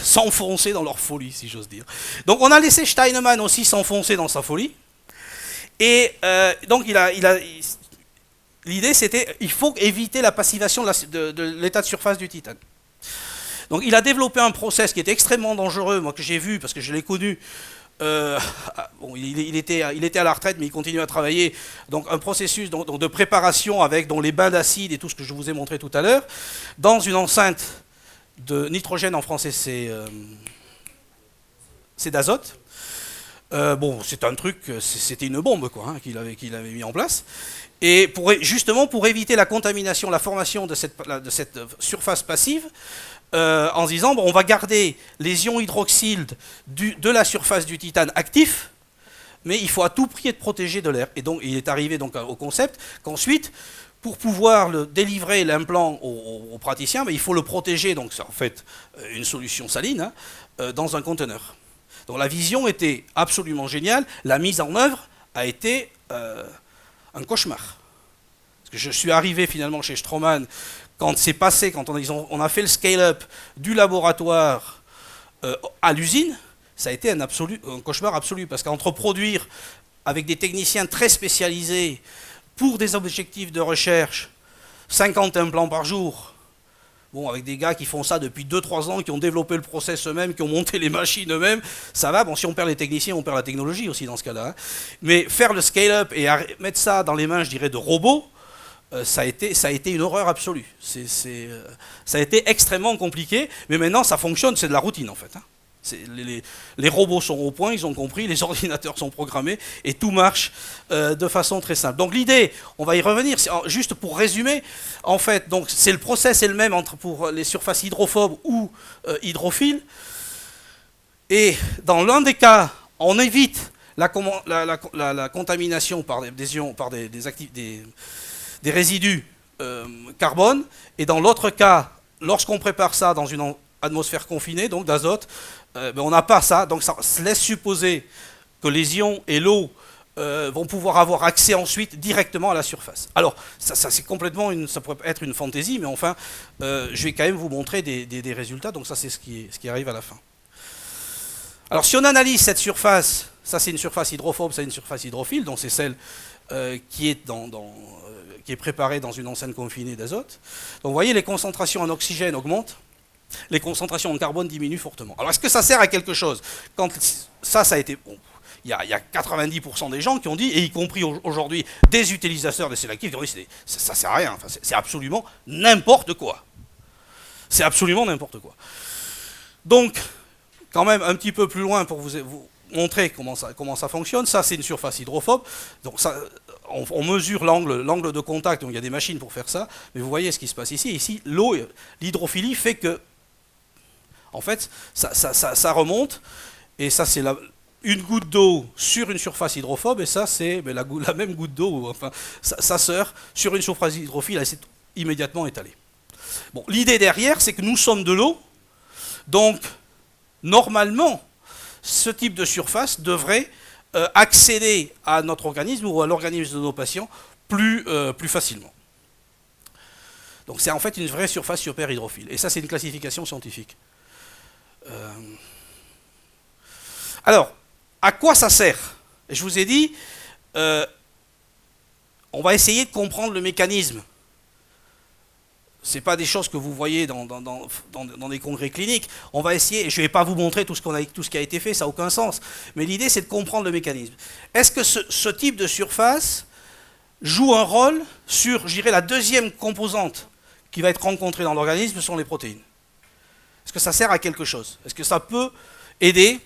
s'enfoncer dans leur folie, si j'ose dire. Donc on a laissé Steinemann aussi s'enfoncer dans sa folie, et donc l'idée c'était, il faut éviter la passivation de l'état de surface du titane. Donc il a développé un process qui était extrêmement dangereux, moi que j'ai vu, parce que je l'ai connu. Bon, il était à la retraite, mais il continue à travailler. Donc un processus de préparation avec les bains d'acide et tout ce que je vous ai montré tout à l'heure, dans une enceinte de nitrogène, en français c'est d'azote. Bon, c'est un truc, c'était une bombe quoi, qu'il avait mis en place. Et justement pour éviter la contamination, la formation de cette surface passive, en se disant, bon, on va garder les ions hydroxyles de la surface du titane actifs, mais il faut à tout prix être protégé de l'air. Et donc il est arrivé donc au concept qu'ensuite, pour pouvoir délivrer l'implant aux praticiens, il faut le protéger, donc c'est en fait une solution saline, dans un conteneur. Donc la vision était absolument géniale, la mise en œuvre a été un cauchemar. Parce que je suis arrivé finalement chez Straumann, quand c'est passé, quand on a fait le scale-up du laboratoire à l'usine, ça a été un cauchemar absolu, parce qu'entre produire avec des techniciens très spécialisés pour des objectifs de recherche, 50 implants par jour, bon, avec des gars qui font ça depuis 2-3 ans, qui ont développé le process eux-mêmes, qui ont monté les machines eux-mêmes, ça va, bon, si on perd les techniciens, on perd la technologie aussi dans ce cas-là. Mais faire le scale-up et mettre ça dans les mains, je dirais, de robots, ça a été une horreur absolue. Ça a été extrêmement compliqué, mais maintenant ça fonctionne, c'est de la routine en fait. Les robots sont au point, ils ont compris, les ordinateurs sont programmés, et tout marche de façon très simple. Donc l'idée, on va y revenir, juste pour résumer, en fait, donc c'est le process est le même pour les surfaces hydrophobes ou hydrophiles, et dans l'un des cas, on évite la contamination par des ions, par des résidus carbone, et dans l'autre cas, lorsqu'on prépare ça dans une atmosphère confinée, donc d'azote, on n'a pas ça, donc ça laisse supposer que les ions et l'eau vont pouvoir avoir accès ensuite directement à la surface. Alors, ça c'est complètement ça pourrait être une fantaisie, mais enfin, je vais quand même vous montrer des résultats, donc ça c'est ce qui arrive à la fin. Alors, si on analyse cette surface, ça c'est une surface hydrophobe, c'est une surface hydrophile, donc c'est celle qui est préparée dans une enceinte confinée d'azote. Donc vous voyez, les concentrations en oxygène augmentent, les concentrations en carbone diminuent fortement. Alors est-ce que ça sert à quelque chose? Quand ça a été... Bon, il y a 90% des gens qui ont dit, et y compris aujourd'hui des utilisateurs de sélectifs, qui ont dit ça sert à rien, enfin, c'est absolument n'importe quoi. C'est absolument n'importe quoi. Donc, quand même un petit peu plus loin pour vous montrer comment ça fonctionne, ça c'est une surface hydrophobe, donc ça... On mesure l'angle de contact, donc il y a des machines pour faire ça, mais vous voyez ce qui se passe ici. Ici, l'eau, l'hydrophilie fait que, en fait, ça remonte, et ça c'est une goutte d'eau sur une surface hydrophobe, et ça c'est la même goutte d'eau, enfin, ça sort sur une surface hydrophile, elle s'est immédiatement étalée. Bon, l'idée derrière, c'est que nous sommes de l'eau, donc normalement, ce type de surface devrait accéder à notre organisme ou à l'organisme de nos patients plus facilement. Donc c'est en fait une vraie surface superhydrophile. Et ça c'est une classification scientifique. Alors, à quoi ça sert? Je vous ai dit, on va essayer de comprendre le mécanisme. Ce n'est pas des choses que vous voyez dans des congrès cliniques. On va essayer, et je ne vais pas vous montrer tout ce qui a été fait, ça n'a aucun sens. Mais l'idée, c'est de comprendre le mécanisme. Est-ce que ce type de surface joue un rôle sur, je dirais, la deuxième composante qui va être rencontrée dans l'organisme, ce sont les protéines? Est-ce que ça sert à quelque chose? Est-ce que ça peut aider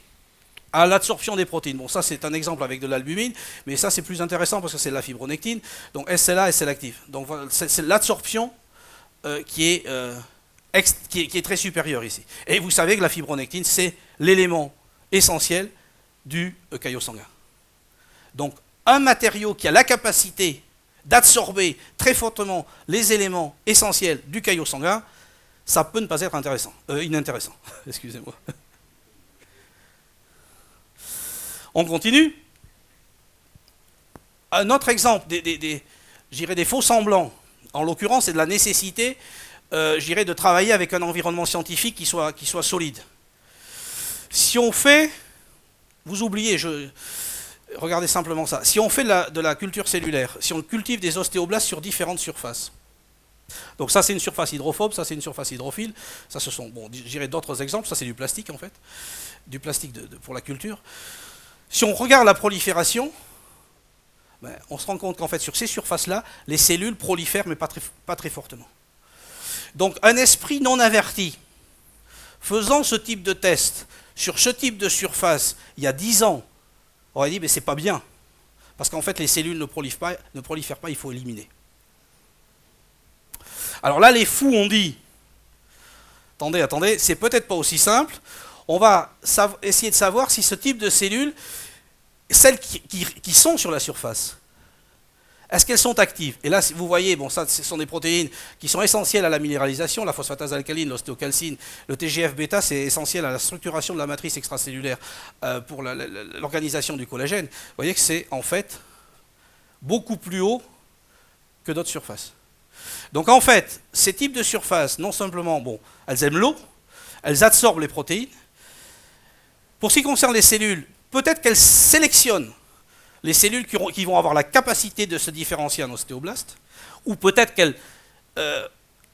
à l'absorption des protéines? Bon, ça, c'est un exemple avec de l'albumine, mais ça, c'est plus intéressant parce que c'est de la fibronectine. Donc, SLA et sélective. Donc, voilà, c'est l'absorption qui est très supérieur ici. Et vous savez que la fibronectine, c'est l'élément essentiel du caillot sanguin. Donc un matériau qui a la capacité d'absorber très fortement les éléments essentiels du caillot sanguin, ça peut ne pas être inintéressant. Excusez-moi. On continue. Un autre exemple des faux semblants, en l'occurrence, c'est de la nécessité, de travailler avec un environnement scientifique qui soit solide. Si on fait, vous oubliez, regardez simplement ça, si on fait de la culture cellulaire, si on cultive des ostéoblastes sur différentes surfaces, donc ça c'est une surface hydrophobe, ça c'est une surface hydrophile, ça ce sont, d'autres exemples, ça c'est du plastique en fait, du plastique pour la culture. Si on regarde la prolifération, on se rend compte qu'en fait sur ces surfaces-là, les cellules prolifèrent mais pas très fortement. Donc un esprit non averti, faisant ce type de test sur ce type de surface il y a 10 ans, aurait dit mais c'est pas bien, parce qu'en fait les cellules ne prolifèrent pas, il faut éliminer. Alors là les fous ont dit, attendez, c'est peut-être pas aussi simple, on va essayer de savoir si ce type de cellules, celles qui sont sur la surface, est-ce qu'elles sont actives? Et là, vous voyez, ça, ce sont des protéines qui sont essentielles à la minéralisation, la phosphatase alcaline, l'ostéocalcine, le TGF-bêta, c'est essentiel à la structuration de la matrice extracellulaire pour l'organisation du collagène. Vous voyez que c'est en fait beaucoup plus haut que d'autres surfaces. Donc en fait, ces types de surfaces, non simplement, elles aiment l'eau, elles absorbent les protéines. Pour ce qui concerne les cellules, peut-être qu'elles sélectionnent les cellules qui vont avoir la capacité de se différencier en ostéoblastes, ou peut-être qu'elles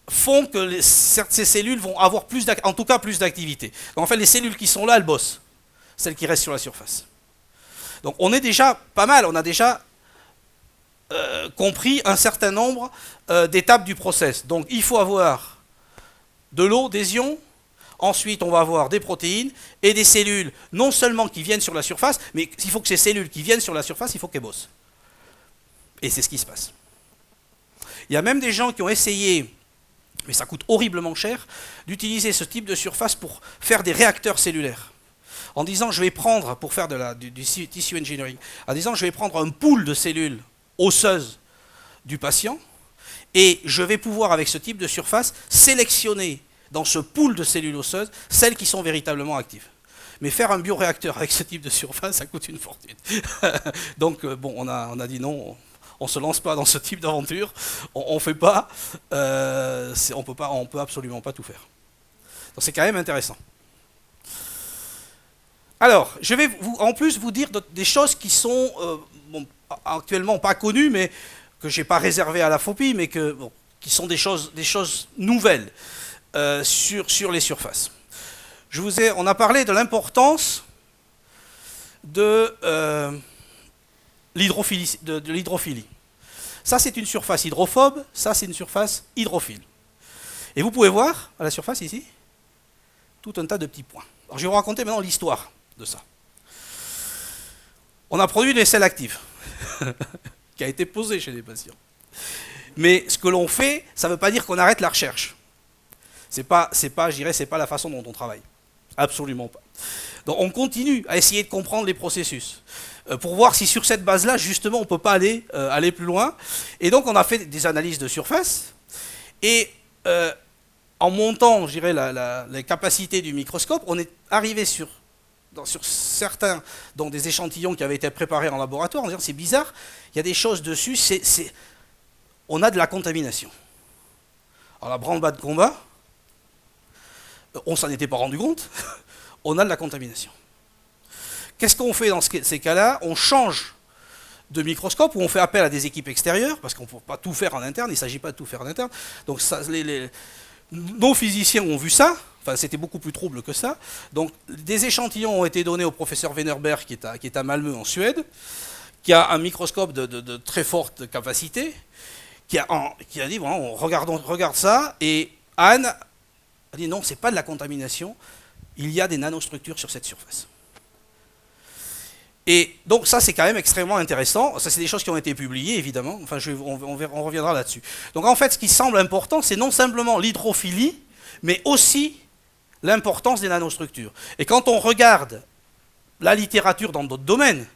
font que ces cellules vont avoir plus d'activité. En fait, les cellules qui sont là, elles bossent, celles qui restent sur la surface. Donc on est déjà pas mal, on a déjà compris un certain nombre d'étapes du process. Donc il faut avoir de l'eau, des ions. Ensuite, on va avoir des protéines et des cellules, non seulement qui viennent sur la surface, mais il faut que ces cellules qui viennent sur la surface, il faut qu'elles bossent. Et c'est ce qui se passe. Il y a même des gens qui ont essayé, mais ça coûte horriblement cher, d'utiliser ce type de surface pour faire des réacteurs cellulaires. En disant, je vais prendre, pour faire du tissue engineering, en disant, je vais prendre un pool de cellules osseuses du patient, et je vais pouvoir, avec ce type de surface, sélectionner dans ce pool de cellules osseuses, celles qui sont véritablement actives. Mais faire un bioréacteur avec ce type de surface, ça coûte une fortune. Donc, on a dit non, on ne se lance pas dans ce type d'aventure, on ne fait pas, on peut absolument pas tout faire. Donc c'est quand même intéressant. Alors, je vais en plus vous dire des choses qui sont actuellement pas connues, mais que je n'ai pas réservées à la phobie, mais qui sont des choses nouvelles. Sur les surfaces. On a parlé de l'importance de l'hydrophilie. Ça, c'est une surface hydrophobe, ça, c'est une surface hydrophile. Et vous pouvez voir, à la surface ici, tout un tas de petits points. Alors, je vais vous raconter maintenant l'histoire de ça. On a produit des selles actives, qui a été posée chez les patients. Mais ce que l'on fait, ça ne veut pas dire qu'on arrête la recherche. C'est pas la façon dont on travaille. Absolument pas. Donc on continue à essayer de comprendre les processus pour voir si sur cette base-là, justement, on ne peut pas aller plus loin. Et donc on a fait des analyses de surface et en montant, les capacités du microscope, on est arrivé sur certains, dans des échantillons qui avaient été préparés en laboratoire, en disant c'est bizarre, il y a des choses dessus, on a de la contamination. Alors la branle-bas de combat, on ne s'en était pas rendu compte, on a de la contamination. Qu'est-ce qu'on fait dans ces cas-là? On change de microscope ou on fait appel à des équipes extérieures, parce qu'on ne peut pas tout faire en interne, il ne s'agit pas de tout faire en interne. Donc nos physiciens ont vu ça, enfin c'était beaucoup plus trouble que ça. Donc des échantillons ont été donnés au professeur Wennerberg qui est à Malmö en Suède, qui a un microscope de très forte capacité, qui a dit bon, on regarde ça, et Anne a dit non, c'est pas de la contamination, il y a des nanostructures sur cette surface. Et donc ça c'est quand même extrêmement intéressant, ça c'est des choses qui ont été publiées évidemment, enfin on reviendra là-dessus. Donc en fait ce qui semble important c'est non simplement l'hydrophilie, mais aussi l'importance des nanostructures. Et quand on regarde la littérature dans d'autres domaines,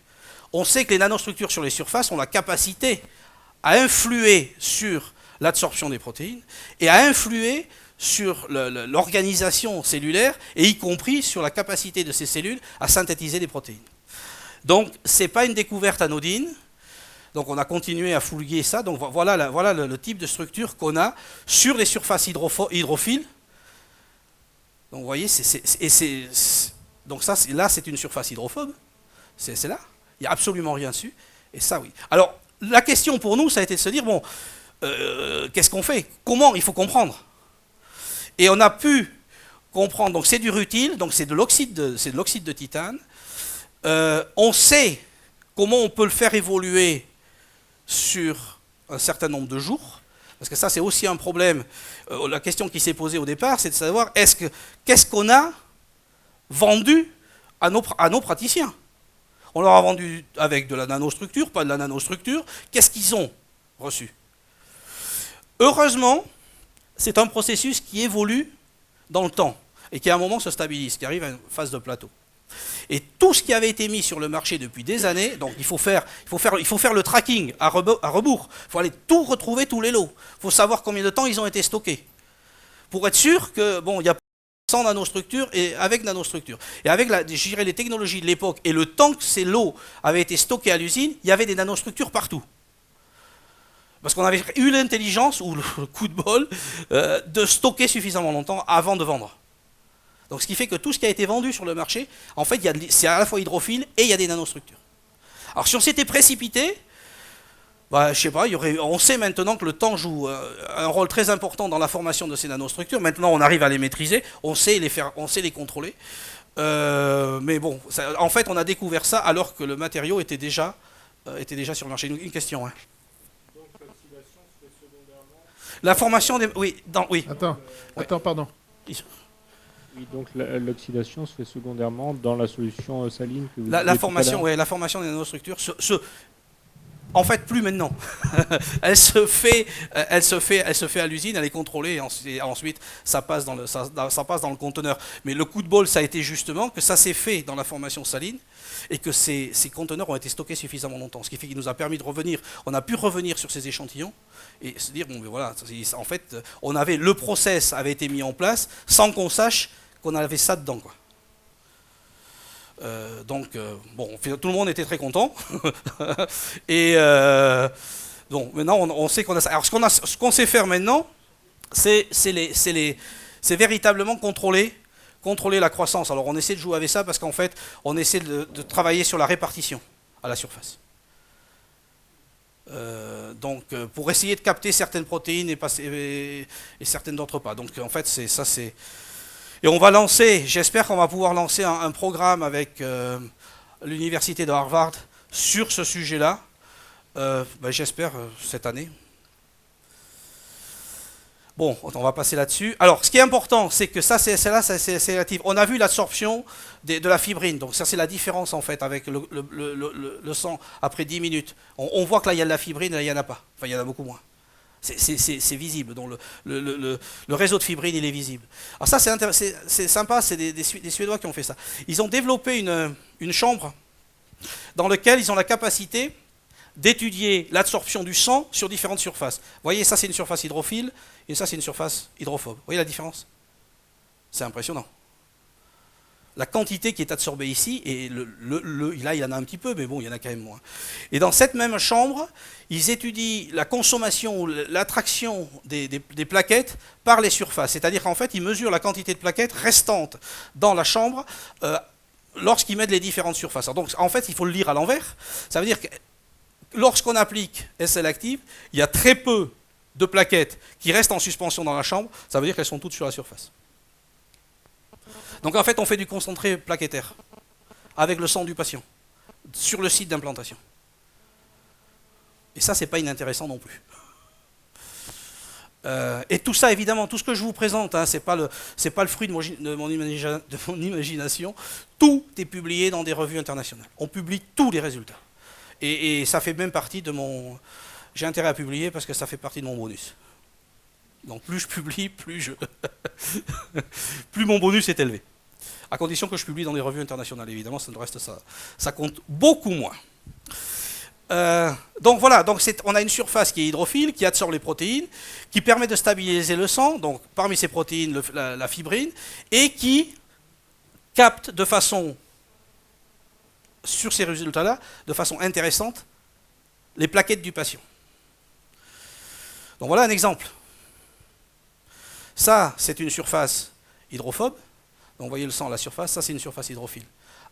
on sait que les nanostructures sur les surfaces ont la capacité à influer sur l'absorption des protéines et à influer sur l'organisation cellulaire, et y compris sur la capacité de ces cellules à synthétiser des protéines. Donc, ce n'est pas une découverte anodine. Donc, on a continué à fouiller ça. Donc, voilà le type de structure qu'on a sur les surfaces hydrophiles. Donc, vous voyez, donc ça, là, c'est une surface hydrophobe. C'est là. Il n'y a absolument rien dessus. Et ça, oui. Alors, la question pour nous, ça a été de se dire, bon, qu'est-ce qu'on fait? Comment? Il faut comprendre. Et on a pu comprendre, donc c'est du rutile, donc c'est de l'oxyde de titane. On sait comment on peut le faire évoluer sur un certain nombre de jours, parce que ça c'est aussi un problème. La question qui s'est posée au départ, c'est de savoir qu'est-ce qu'on a vendu à nos praticiens. On leur a vendu avec de la nanostructure, pas de la nanostructure. Qu'est-ce qu'ils ont reçu? Heureusement, c'est un processus qui évolue dans le temps et qui à un moment se stabilise, qui arrive à une phase de plateau. Et tout ce qui avait été mis sur le marché depuis des années, donc il faut faire le tracking à rebours. Il faut aller tout retrouver, tous les lots. Il faut savoir combien de temps ils ont été stockés. Pour être sûr que, bon, il y a sans nanostructure et avec nanostructure. Et avec je dirais, les technologies de l'époque et le temps que ces lots avaient été stockés à l'usine, il y avait des nanostructures partout. Parce qu'on avait eu l'intelligence, ou le coup de bol, de stocker suffisamment longtemps avant de vendre. Donc ce qui fait que tout ce qui a été vendu sur le marché, en fait, c'est à la fois hydrophile et il y a des nanostructures. Alors si on s'était précipité, bah, je sais pas, on sait maintenant que le temps joue un rôle très important dans la formation de ces nanostructures. Maintenant, on arrive à les maîtriser, on sait les contrôler. Mais bon, en fait, on a découvert ça alors que le matériau était déjà sur le marché. Une question, hein. Donc l'oxydation se fait secondairement. La formation des... Oui. Attends, pardon. Oui, donc l'oxydation se fait secondairement dans la solution saline que vous La formation des nanostructures en fait, plus maintenant. Elle se fait à l'usine, elle est contrôlée et ensuite ça passe dans le conteneur. Mais le coup de bol, ça a été justement que ça s'est fait dans la formation saline et que ces conteneurs ont été stockés suffisamment longtemps. Ce qui fait qu'il nous a permis de revenir. On a pu revenir sur ces échantillons et se dire, bon, mais voilà, en fait, le process avait été mis en place sans qu'on sache qu'on avait ça dedans, quoi. Bon, tout le monde était très content. Et donc maintenant, on sait qu'on a ça. Alors, ce qu'on sait faire maintenant, c'est véritablement contrôler la croissance. Alors, on essaie de jouer avec ça parce qu'en fait, on essaie de travailler sur la répartition à la surface. Pour essayer de capter certaines protéines et certaines d'autres pas. Donc, en fait, c'est... Et on va lancer, j'espère qu'on va pouvoir lancer un programme avec l'université de Harvard sur ce sujet-là, j'espère cette année. Bon, on va passer là-dessus. Alors, ce qui est important, c'est que ça, c'est relatif. On a vu l'absorption de la fibrine, donc ça, c'est la différence, en fait, avec le sang après 10 minutes. On voit que là, il y a de la fibrine, et là, il n'y en a pas. Enfin, il y en a beaucoup moins. C'est visible, donc le réseau de fibrine, il est visible. Alors ça, c'est sympa, c'est des Suédois qui ont fait ça. Ils ont développé une chambre dans laquelle ils ont la capacité d'étudier l'absorption du sang sur différentes surfaces. Vous voyez, ça c'est une surface hydrophile, et ça c'est une surface hydrophobe. Vous voyez la différence? C'est impressionnant. La quantité qui est absorbée ici, et là il y en a un petit peu, mais bon, il y en a quand même moins. Et dans cette même chambre, ils étudient la consommation ou l'attraction des plaquettes par les surfaces. C'est-à-dire qu'en fait, ils mesurent la quantité de plaquettes restantes dans la chambre lorsqu'ils mettent les différentes surfaces. Alors donc en fait, il faut le lire à l'envers. Ça veut dire que lorsqu'on applique SL Active, il y a très peu de plaquettes qui restent en suspension dans la chambre. Ça veut dire qu'elles sont toutes sur la surface. Donc en fait, on fait du concentré plaquettaire avec le sang du patient sur le site d'implantation. Et ça, c'est pas inintéressant non plus. Et tout ça, évidemment, tout ce que je vous présente, hein, c'est pas le fruit de mon imagination. Tout est publié dans des revues internationales. On publie tous les résultats. Et ça fait même partie de mon... J'ai intérêt à publier parce que ça fait partie de mon bonus. Donc plus je publie, plus mon bonus est élevé. À condition que je publie dans des revues internationales, évidemment, ça compte beaucoup moins. Donc voilà, donc on a une surface qui est hydrophile, qui absorbe les protéines, qui permet de stabiliser le sang, donc parmi ces protéines la fibrine, et qui capte de façon, sur ces résultats-là, de façon intéressante, les plaquettes du patient. Donc voilà un exemple. Ça, c'est une surface hydrophobe. Donc vous voyez le sang à la surface, ça c'est une surface hydrophile.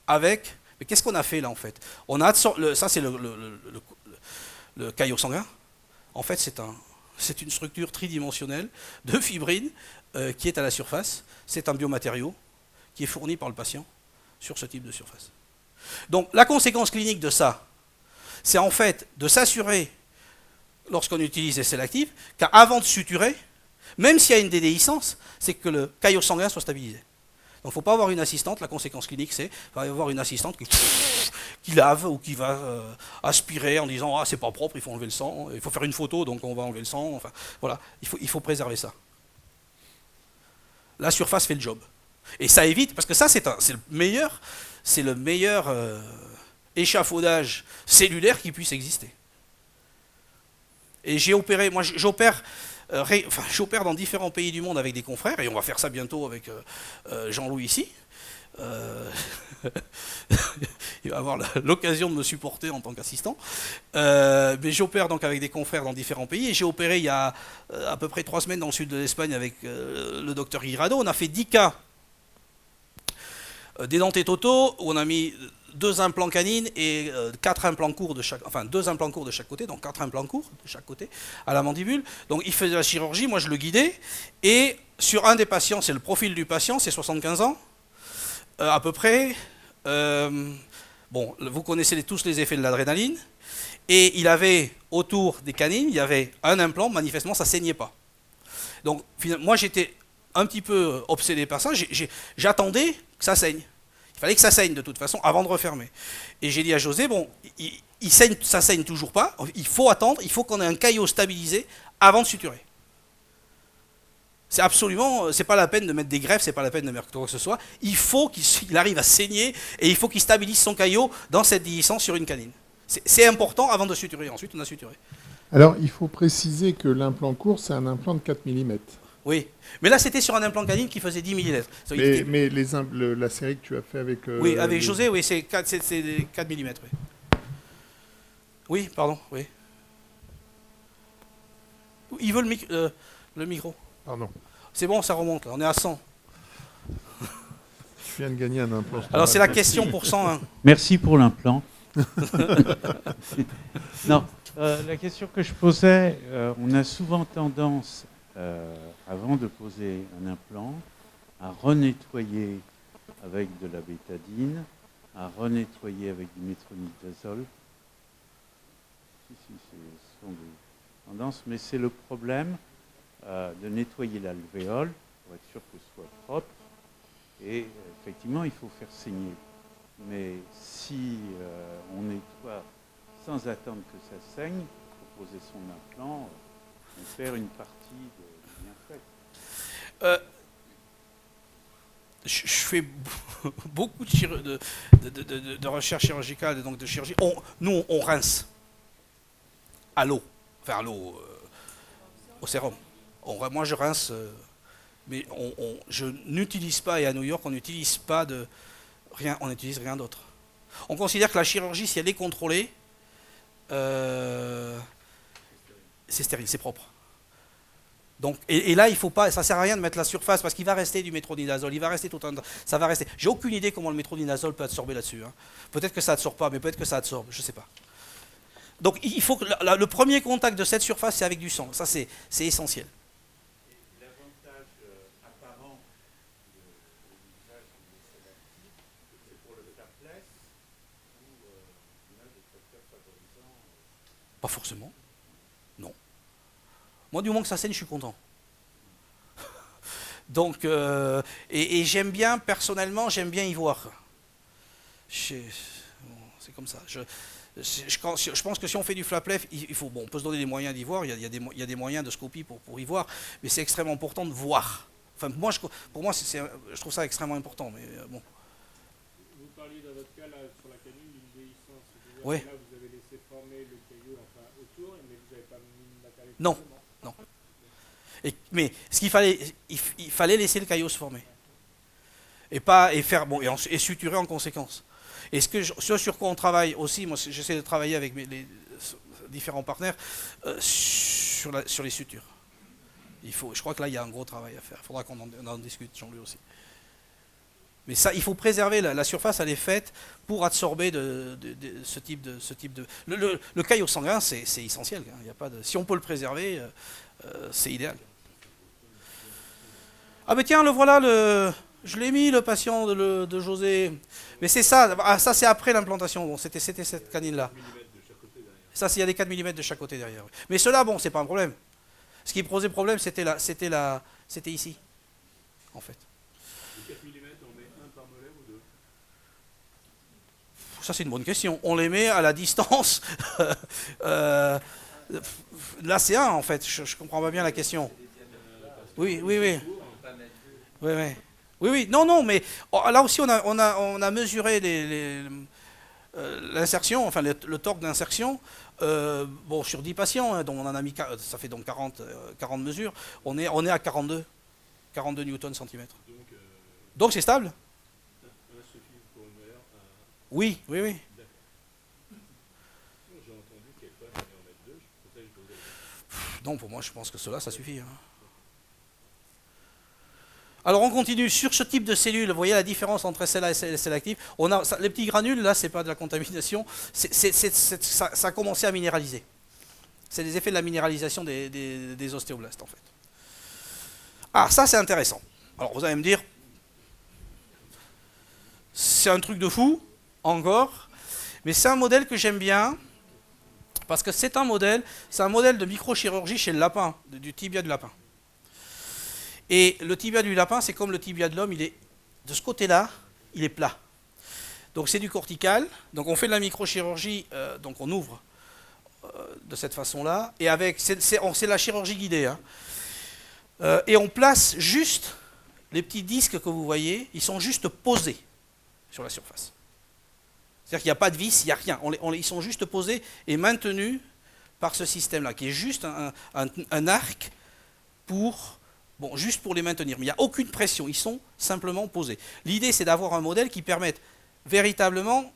Avec, mais qu'est-ce qu'on a fait là en fait? On a ça c'est le caillot sanguin. En fait c'est une structure tridimensionnelle de fibrine qui est à la surface. C'est un biomatériau qui est fourni par le patient sur ce type de surface. Donc la conséquence clinique de ça, c'est en fait de s'assurer, lorsqu'on utilise des sels actifs, qu'avant de suturer, même s'il y a une dédéhiscence, c'est que le caillot sanguin soit stabilisé. Donc il ne faut pas avoir une assistante, la conséquence clinique c'est, il va y avoir une assistante qui lave ou qui va aspirer en disant « Ah, c'est pas propre, il faut enlever le sang, il faut faire une photo, donc on va enlever le sang », enfin voilà, il faut préserver ça. La surface fait le job. Et ça évite, parce que ça c'est le meilleur échafaudage cellulaire qui puisse exister. Et j'ai opéré, moi j'opère dans différents pays du monde avec des confrères, et on va faire ça bientôt avec Jean-Louis ici. Il va avoir l'occasion de me supporter en tant qu'assistant. Mais j'opère donc avec des confrères dans différents pays, et j'ai opéré il y a à peu près 3 semaines dans le sud de l'Espagne avec le docteur Guirado. On a fait 10 cas d'édentés totaux, où on a mis 2 implants canines et 4 implants courts de chaque, enfin 2 implants courts de chaque côté, donc 4 implants courts de chaque côté à la mandibule. Donc il faisait la chirurgie, moi je le guidais, et sur un des patients, c'est le profil du patient, c'est 75 ans, à peu près. Bon, vous connaissez tous les effets de l'adrénaline, et il avait autour des canines, il y avait un implant, manifestement ça saignait pas. Donc moi j'étais un petit peu obsédé par ça, j'attendais que ça saigne. Il fallait que ça saigne de toute façon avant de refermer. Et j'ai dit à José, bon, ça saigne toujours pas, il faut attendre, il faut qu'on ait un caillot stabilisé avant de suturer. C'est absolument, c'est pas la peine de mettre des greffes, c'est pas la peine de mettre quoi que ce soit. Il faut qu'il arrive à saigner et il faut qu'il stabilise son caillot dans cette déhiscence sur une canine. C'est important avant de suturer. Ensuite, on a suturé. Alors, il faut préciser que l'implant court, c'est un implant de 4 mm. Oui, mais là c'était sur un implant canine qui faisait 10 mm. Mais la série que tu as fait avec... oui, avec José, oui, c'est 4 mm. Oui. Oui, pardon, oui. Il veut le micro. Pardon. C'est bon, ça remonte, là, on est à 100. Je viens de gagner un implant. Alors c'est la question pour 101. Merci pour l'implant. Non, la question que je posais, on a souvent tendance, avant de poser un implant, à renettoyer avec de la bétadine, à renettoyer avec du métronidazole. Ce sont des tendances, mais c'est le problème de nettoyer l'alvéole pour être sûr que ce soit propre. Et effectivement, il faut faire saigner. Mais si on nettoie sans attendre que ça saigne, pour poser son implant, on perd une partie de bienfait. Je fais beaucoup de recherche chirurgicale et donc de chirurgie. Nous, on rince à l'eau, enfin à l'eau, au sérum. Moi, je rince, mais je n'utilise pas, et à New York, on n'utilise pas de rien, on n'utilise rien d'autre. On considère que la chirurgie, si elle est contrôlée, c'est stérile, c'est propre. Donc, et là, il faut pas, ça sert à rien de mettre la surface parce qu'il va rester du métronidazole, il va rester tout un, ça va rester. J'ai aucune idée comment le métronidazole peut absorber là-dessus. Hein. Peut-être que ça absorbe pas, mais peut-être que ça absorbe, je sais pas. Donc, il faut que le premier contact de cette surface, c'est avec du sang. Ça, c'est essentiel. Et l'avantage apparent de l'usage des sels actifs, c'est pour le flapless ou on a des facteurs favorisants. Pas forcément. Non. Moi, du moment que ça saigne, je suis content. Donc, et j'aime bien, personnellement, j'aime bien y voir. C'est comme ça. Je pense que si on fait du flapless, il faut, bon, on peut se donner des moyens d'y voir, il y a des moyens de scopie pour y voir, mais c'est extrêmement important de voir. Enfin, pour moi, je trouve ça extrêmement important, mais bon. Vous parliez dans votre cas, là, sur la canine, d'une déhiscence. Oui. Là, vous avez laissé formé le caillou autour, mais vous n'avez pas mis le matériel. Non, non. Mais ce qu'il fallait, il fallait laisser le caillot se former. Et suturer en conséquence. Et ce sur quoi on travaille aussi, moi j'essaie de travailler avec les différents partenaires sur les sutures. Je crois que là il y a un gros travail à faire. Il faudra qu'on en discute, Jean-Louis aussi. Mais ça, il faut préserver la surface, elle est faite pour absorber ce type de. Le caillot sanguin, c'est essentiel. Hein, y a pas si on peut le préserver, c'est idéal. Ah mais tiens, le voilà je l'ai mis, le patient de José. Mais c'est ça. Ah, ça c'est après l'implantation. Bon, c'était cette canine-là. Ça, il y a des 4 mm de chaque côté derrière. Oui. Mais cela, bon, c'est pas un problème. Ce qui posait problème, c'était ici, en fait. Les 4 mm, on met un par molaire ou deux? Ça, c'est une bonne question. On les met à la distance. Là, c'est un, en fait. Je comprends pas bien la question. Oui. Oui. Non, mais là aussi, on a mesuré l'insertion, enfin le torque d'insertion, sur 10 patients, hein, dont on en a mis, ça fait donc 40 mesures, on est à 42 newtons centimètres. Donc c'est stable? Un suffit pour une molaire. Oui. J'ai entendu qu'il fallait en mettre deux, c'est pour ça que je posais la question. Non, pour moi, je pense que cela, ça suffit. Hein. Alors on continue sur ce type de cellules. Vous voyez la différence entre SLA et SL actif. Les petits granules, là, c'est pas de la contamination. Ça a commencé à minéraliser. C'est les effets de la minéralisation des ostéoblastes, en fait. Ah, ça, c'est intéressant. Alors vous allez me dire, c'est un truc de fou, encore, mais c'est un modèle que j'aime bien, parce que c'est un modèle de microchirurgie chez le lapin, du tibia du lapin. Et le tibia du lapin, c'est comme le tibia de l'homme, de ce côté-là, il est plat. Donc c'est du cortical, donc on fait de la microchirurgie, donc on ouvre de cette façon-là, et c'est la chirurgie guidée. Hein. Et on place juste les petits disques que vous voyez, ils sont juste posés sur la surface. C'est-à-dire qu'il n'y a pas de vis, il n'y a rien. Ils sont juste posés et maintenus par ce système-là, qui est juste un arc juste pour les maintenir. Mais il n'y a aucune pression, ils sont simplement posés. L'idée, c'est d'avoir un modèle qui permette véritablement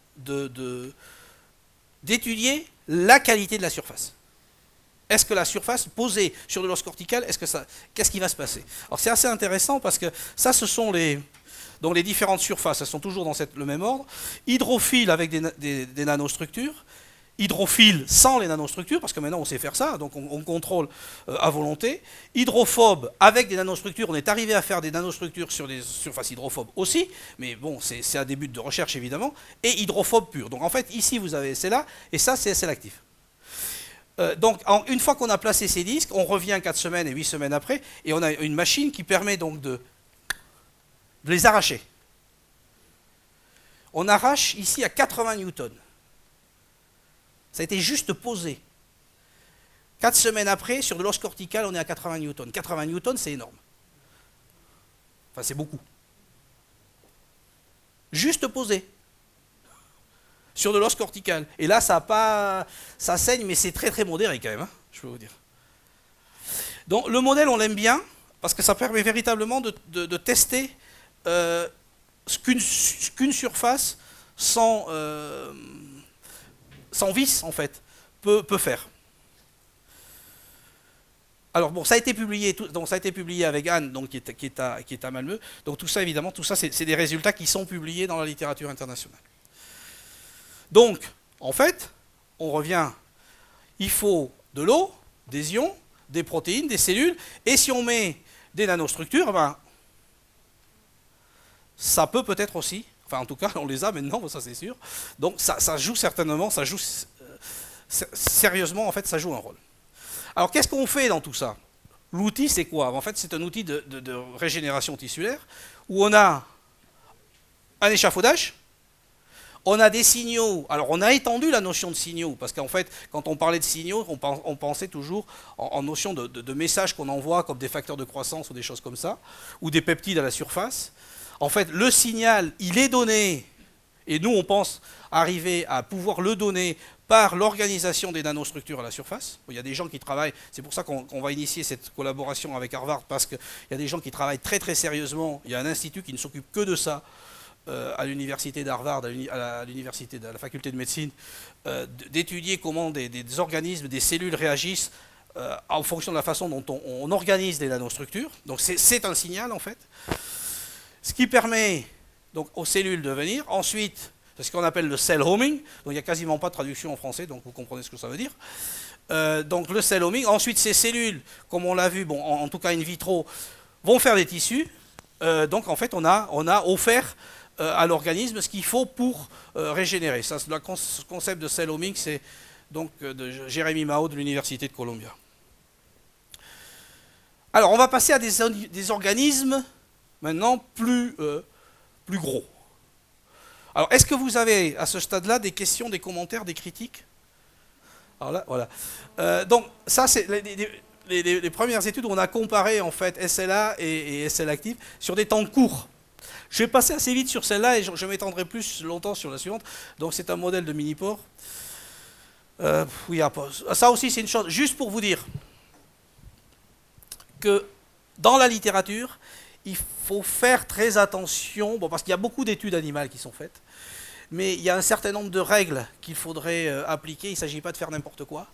d'étudier la qualité de la surface. Est-ce que la surface posée sur de l'os cortical, qu'est-ce qui va se passer? Alors c'est assez intéressant parce que ça, ce sont les différentes surfaces, elles sont toujours dans le même ordre. Hydrophile avec des nanostructures, hydrophile sans les nanostructures, parce que maintenant on sait faire ça, donc on contrôle à volonté. Hydrophobe avec des nanostructures, on est arrivé à faire des nanostructures sur des surfaces hydrophobes aussi, mais bon, c'est à des buts de recherche évidemment, et hydrophobe pur. Donc en fait, ici vous avez SLA, et ça c'est SL actif. Donc une fois qu'on a placé ces disques, on revient 4 semaines et 8 semaines après, et on a une machine qui permet donc de les arracher. On arrache ici à 80 newtons. Ça a été juste posé. 4 semaines après, sur de l'os cortical, on est à 80 newtons. 80 newtons, c'est énorme. Enfin, c'est beaucoup. Juste posé. Sur de l'os cortical. Et là, ça saigne, mais c'est très très modéré quand même, hein, je peux vous dire. Donc le modèle, on l'aime bien, parce que ça permet véritablement de tester ce qu'une surface sans vis, en fait, peut faire. Alors bon, ça a été publié, avec Anne, donc, qui est à Malmö. Donc tout ça, évidemment, c'est des résultats qui sont publiés dans la littérature internationale. Donc, en fait, on revient, il faut de l'eau, des ions, des protéines, des cellules, et si on met des nanostructures, ça peut-être aussi, enfin en tout cas on les a maintenant, ça c'est sûr, donc ça joue certainement, sérieusement en fait ça joue un rôle. Alors qu'est-ce qu'on fait dans tout ça? L'outil c'est quoi? En fait c'est un outil de régénération tissulaire, où on a un échafaudage, on a des signaux. Alors on a étendu la notion de signaux, parce qu'en fait, quand on parlait de signaux, on pensait toujours en notion de messages qu'on envoie, comme des facteurs de croissance ou des choses comme ça, ou des peptides à la surface. En fait, le signal, il est donné, Et nous, on pense arriver à pouvoir le donner par l'organisation des nanostructures à la surface. Il y a des gens qui travaillent, c'est pour ça qu'on va initier cette collaboration avec Harvard, parce qu'il y a des gens qui travaillent très très sérieusement. Il y a un institut qui ne s'occupe que de ça à l'université d'Harvard, à l'université de la faculté de médecine, d'étudier comment des organismes, des cellules réagissent en fonction de la façon dont on organise des nanostructures. Donc c'est un signal en fait. Ce qui permet donc aux cellules de venir. Ensuite, c'est ce qu'on appelle le cell homing. Donc il n'y a quasiment pas de traduction en français, donc vous comprenez ce que ça veut dire. Donc le cell homing. Ensuite, ces cellules, comme on l'a vu, bon, en tout cas in vitro, vont faire des tissus. Donc en fait, on a offert à l'organisme ce qu'il faut pour régénérer. Ça, le concept de cell homing, c'est donc de Jérémy Mao de l'Université de Columbia. Alors, on va passer à des organismes maintenant plus gros. Alors, est-ce que vous avez à ce stade-là des questions, des commentaires, des critiques? Alors là, voilà. Donc, ça, c'est les premières études où on a comparé en fait SLA et SL active sur des temps courts. Je vais passer assez vite sur celle-là et je m'étendrai plus longtemps sur la suivante. Donc, c'est un modèle de mini-port. Oui, ça aussi, c'est une chose. Juste pour vous dire que dans la littérature, il faut faire très attention, bon, parce qu'il y a beaucoup d'études animales qui sont faites, mais il y a un certain nombre de règles qu'il faudrait appliquer. Il ne s'agit pas de faire n'importe quoi.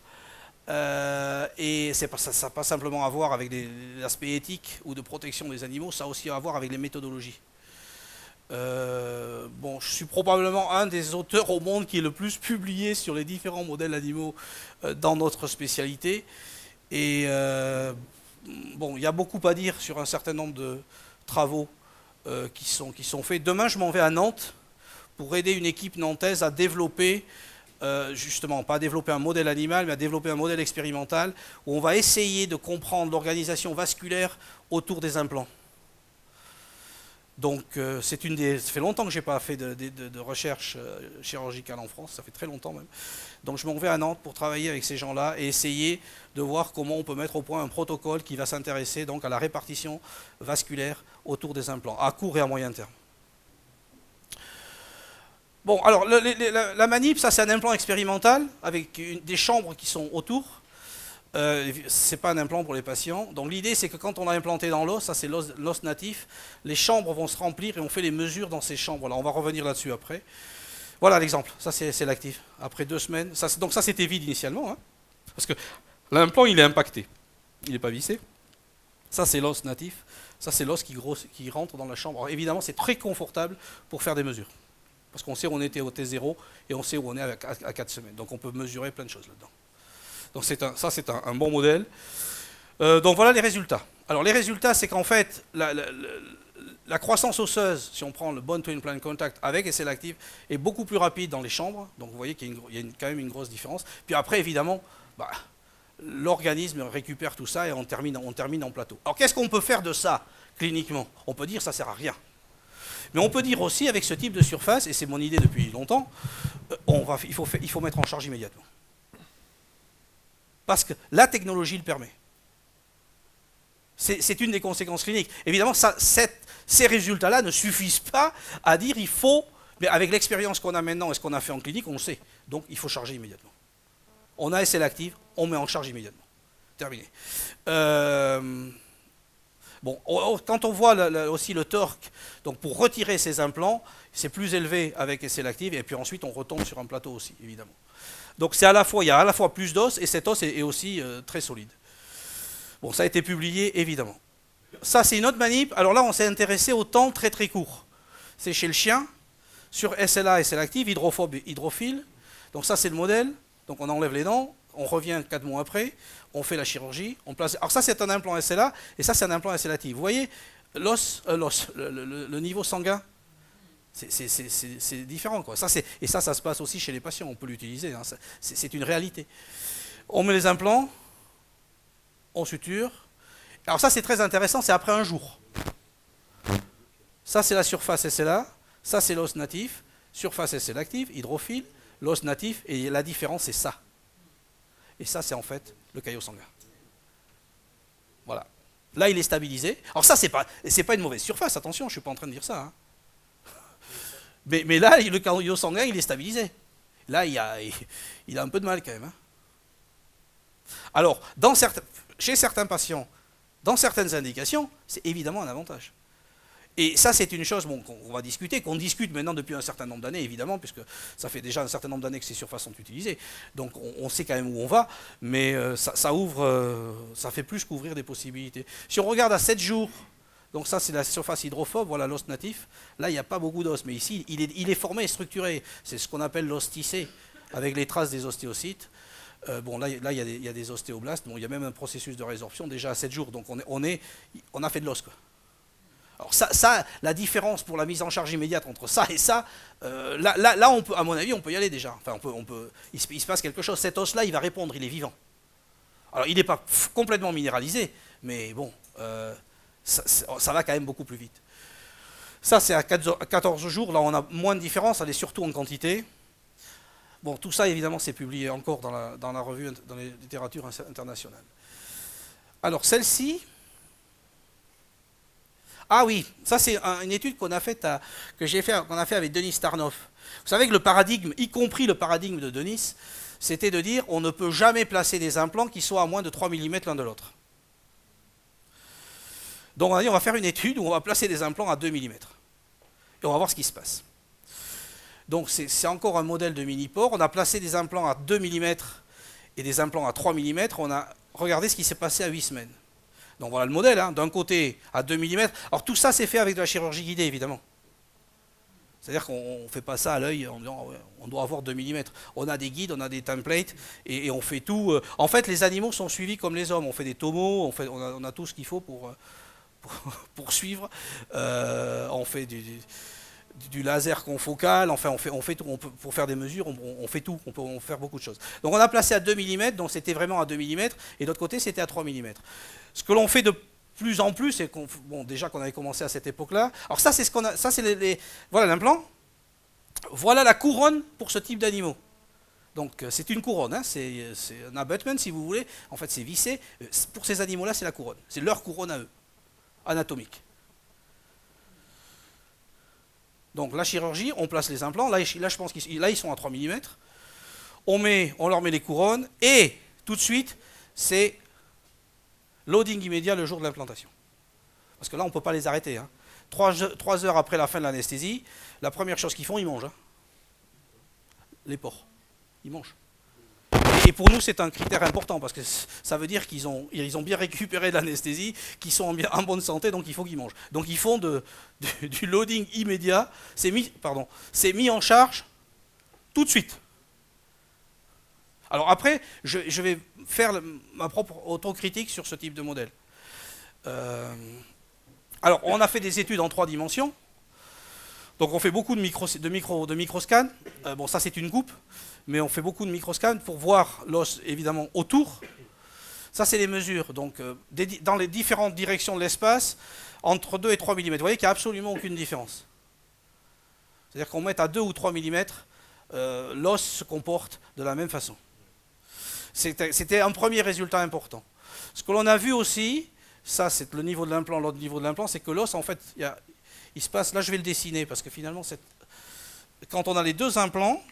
Et ça n'a pas simplement à voir avec l'aspect éthique ou de protection des animaux, ça a aussi à voir avec les méthodologies. Bon, je suis probablement un des auteurs au monde qui est le plus publié sur les différents modèles animaux dans notre spécialité. Et bon, il y a beaucoup à dire sur un certain nombre de travaux qui sont faits. Demain, je m'en vais à Nantes pour aider une équipe nantaise à développer, justement, pas à développer un modèle animal, mais à développer un modèle expérimental où on va essayer de comprendre l'organisation vasculaire autour des implants. Donc, ça fait longtemps que je n'ai pas fait de recherche chirurgicale en France, ça fait très longtemps même. Donc, je m'en vais à Nantes pour travailler avec ces gens-là et essayer de voir comment on peut mettre au point un protocole qui va s'intéresser donc à la répartition vasculaire autour des implants, à court et à moyen terme. Bon, alors, la manip, ça c'est un implant expérimental avec des chambres qui sont autour. C'est pas un implant pour les patients. Donc l'idée c'est que quand on a implanté dans l'os, ça c'est l'os natif, les chambres vont se remplir et on fait les mesures dans ces chambres. Là, on va revenir là-dessus après. Voilà l'exemple, ça c'est l'actif. Après 2 semaines, donc ça c'était vide initialement, hein, parce que l'implant il est impacté, il n'est pas vissé. Ça c'est l'os natif, ça c'est l'os qui rentre dans la chambre. Alors, évidemment c'est très confortable pour faire des mesures, parce qu'on sait où on était au T0 et on sait où on est à 4 semaines. Donc on peut mesurer plein de choses là-dedans. Donc ça c'est un bon modèle. Donc voilà les résultats. Alors les résultats c'est qu'en fait la croissance osseuse, si on prend le bone to implant contact avec SL active, est beaucoup plus rapide dans les chambres. Donc vous voyez qu'il y a quand même une grosse différence. Puis après évidemment, l'organisme récupère tout ça et on termine en plateau. Alors qu'est-ce qu'on peut faire de ça cliniquement? On peut dire ça sert à rien. Mais on peut dire aussi avec ce type de surface, et c'est mon idée depuis longtemps, il faut mettre en charge immédiatement. Parce que la technologie le permet. C'est une des conséquences cliniques. Évidemment, ces résultats-là ne suffisent pas à dire il faut, mais avec l'expérience qu'on a maintenant et ce qu'on a fait en clinique, on le sait. Donc il faut charger immédiatement. On a SL active, on met en charge immédiatement. Terminé. Bon, quand on voit aussi le torque, donc pour retirer ces implants, c'est plus élevé avec SL active, et puis ensuite on retombe sur un plateau aussi, évidemment. Donc il y a à la fois plus d'os, et cet os est aussi très solide. Bon, ça a été publié, évidemment. Ça, c'est une autre manip. Alors là, on s'est intéressé au temps très très court. C'est chez le chien, sur SLA, SL active, hydrophobe et hydrophile. Donc ça, c'est le modèle. Donc on enlève les dents, on revient 4 mois après, on fait la chirurgie, on place... Alors ça, c'est un implant SLA, et ça, c'est un implant SL active. Vous voyez, le niveau sanguin, c'est différent, quoi. Et ça se passe aussi chez les patients, on peut l'utiliser, hein. C'est une réalité. On met les implants, on suture. Alors ça c'est très intéressant, c'est après un jour. Ça c'est la surface SLA, ça c'est l'os natif, surface SL active, hydrophile, l'os natif, et la différence c'est ça. Et ça c'est en fait le caillot sanguin. Voilà. Là il est stabilisé. Alors ça c'est pas une mauvaise surface, attention, je ne suis pas en train de dire ça, hein. Mais là, le caillot sanguin, il est stabilisé. Là, il a un peu de mal quand même. Hein. Alors, chez certains patients, dans certaines indications, c'est évidemment un avantage. Et ça, c'est une chose qu'on va discuter, qu'on discute maintenant depuis un certain nombre d'années, évidemment, puisque ça fait déjà un certain nombre d'années que ces surfaces sont utilisées. Donc, on sait quand même où on va, mais ça ouvre, ça fait plus qu'ouvrir des possibilités. Si on regarde à 7 jours, donc ça, c'est la surface hydrophobe, voilà l'os natif. Là, il n'y a pas beaucoup d'os, mais ici, il est formé et structuré. C'est ce qu'on appelle l'os tissé, avec les traces des ostéocytes. Bon, là, il y a des ostéoblastes. Bon, il y a même un processus de résorption déjà à 7 jours. Donc, on a fait de l'os, quoi. Alors ça, la différence pour la mise en charge immédiate entre ça et ça, là, on peut, à mon avis, on peut y aller déjà. Enfin, il se passe quelque chose. Cet os-là, il va répondre, il est vivant. Alors, il n'est pas complètement minéralisé, mais bon, ça va quand même beaucoup plus vite. Ça, c'est à 14 jours. Là, on a moins de différence. Elle est surtout en quantité. Bon, tout ça, évidemment, c'est publié encore dans la revue, dans les littératures internationales. Alors, celle-ci... Ah oui, ça c'est une étude qu'on a faite avec Denis Starnoff. Vous savez que le paradigme, y compris le paradigme de Denis, c'était de dire on ne peut jamais placer des implants qui soient à moins de 3 mm l'un de l'autre. Donc on a dit on va faire une étude où on va placer des implants à 2 mm. Et on va voir ce qui se passe. Donc c'est encore un modèle de mini-port. On a placé des implants à 2 mm et des implants à 3 mm. On a regardé ce qui s'est passé à 8 semaines. Donc voilà le modèle, hein. D'un côté à 2 mm. Alors tout ça c'est fait avec de la chirurgie guidée évidemment. C'est-à-dire qu'on ne fait pas ça à l'œil en disant on doit avoir 2 mm. On a des guides, on a des templates et on fait tout. En fait les animaux sont suivis comme les hommes. On fait des tomos, on a tout ce qu'il faut pour suivre. On fait du laser confocal, enfin on fait tout, pour faire des mesures, on fait tout, on peut faire beaucoup de choses. Donc on a placé à 2 mm, donc c'était vraiment à 2 mm, et d'autre côté c'était à 3 mm. Ce que l'on fait de plus en plus, c'est déjà qu'on avait commencé à cette époque-là. Alors ça c'est ce qu'on a, ça c'est voilà l'implant, voilà la couronne pour ce type d'animaux. Donc c'est une couronne, hein, c'est un abutment si vous voulez, en fait c'est vissé. Pour ces animaux-là c'est la couronne, c'est leur couronne à eux, anatomique. Donc la chirurgie, on place les implants, là je pense qu'ils sont à 3 mm, on leur met les couronnes, et tout de suite, c'est loading immédiat le jour de l'implantation. Parce que là, on ne peut pas les arrêter. Hein. 3 heures après la fin de l'anesthésie, la première chose qu'ils font, ils mangent. Hein. Les porcs, ils mangent. Et pour nous, c'est un critère important, parce que ça veut dire qu'ils ont bien récupéré de l'anesthésie, qu'ils sont en bonne santé, donc il faut qu'ils mangent. Donc ils font du loading immédiat, c'est mis en charge tout de suite. Alors après, je vais faire ma propre autocritique sur ce type de modèle. Alors, on a fait des études en 3 dimensions. Donc on fait beaucoup de microscans. Bon, ça c'est une coupe, mais on fait beaucoup de microscans pour voir l'os évidemment autour. Ça c'est les mesures. Donc dans les différentes directions de l'espace, entre 2 et 3 mm. Vous voyez qu'il n'y a absolument aucune différence. C'est-à-dire qu'on met à 2 ou 3 mm, l'os se comporte de la même façon. C'était un premier résultat important. Ce que l'on a vu aussi, ça c'est le niveau de l'implant, l'autre niveau de l'implant, c'est que l'os en fait, il se passe, là je vais le dessiner parce que finalement, quand on a les 2 implants,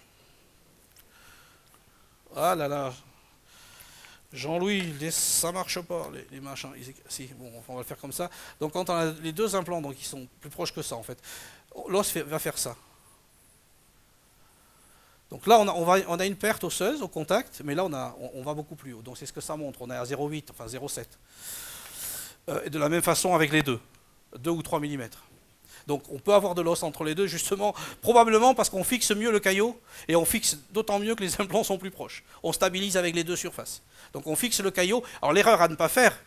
ah là là, Jean-Louis, ça marche pas, les machins, si, bon, on va le faire comme ça. Donc quand on a les 2 implants, donc ils sont plus proches que ça en fait, l'os va faire ça. Donc là, on a une perte osseuse au contact, mais là, on va beaucoup plus haut. Donc c'est ce que ça montre, on est à 0,8, enfin 0,7. Et de la même façon avec les 2 ou 3 mm. Donc on peut avoir de l'os entre les deux, justement, probablement parce qu'on fixe mieux le caillot, et on fixe d'autant mieux que les implants sont plus proches. On stabilise avec les 2 surfaces. Donc on fixe le caillot. Alors l'erreur à ne pas faire,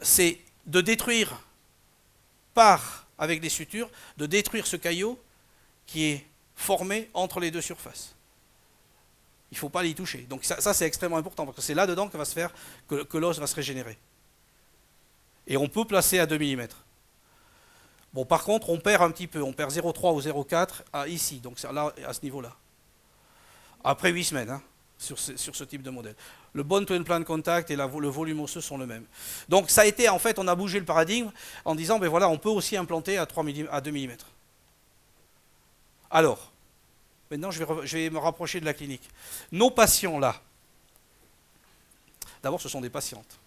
c'est de détruire, avec des sutures, de détruire ce caillot qui est formé entre les 2 surfaces. Il ne faut pas l'y toucher. Donc ça c'est extrêmement important, parce que c'est là-dedans que va se faire, que l'os va se régénérer. Et on peut placer à 2 mm. Bon, par contre, on perd un petit peu. On perd 0,3 ou 0,4 ici, donc là, à ce niveau-là. Après 8 semaines, hein, sur ce type de modèle. Le bone to implant contact et le volume osseux sont le même. Donc ça a été, en fait, on a bougé le paradigme en disant, ben voilà, on peut aussi implanter à 2 mm. Alors, maintenant je vais me rapprocher de la clinique. Nos patients là, d'abord ce sont des patientes,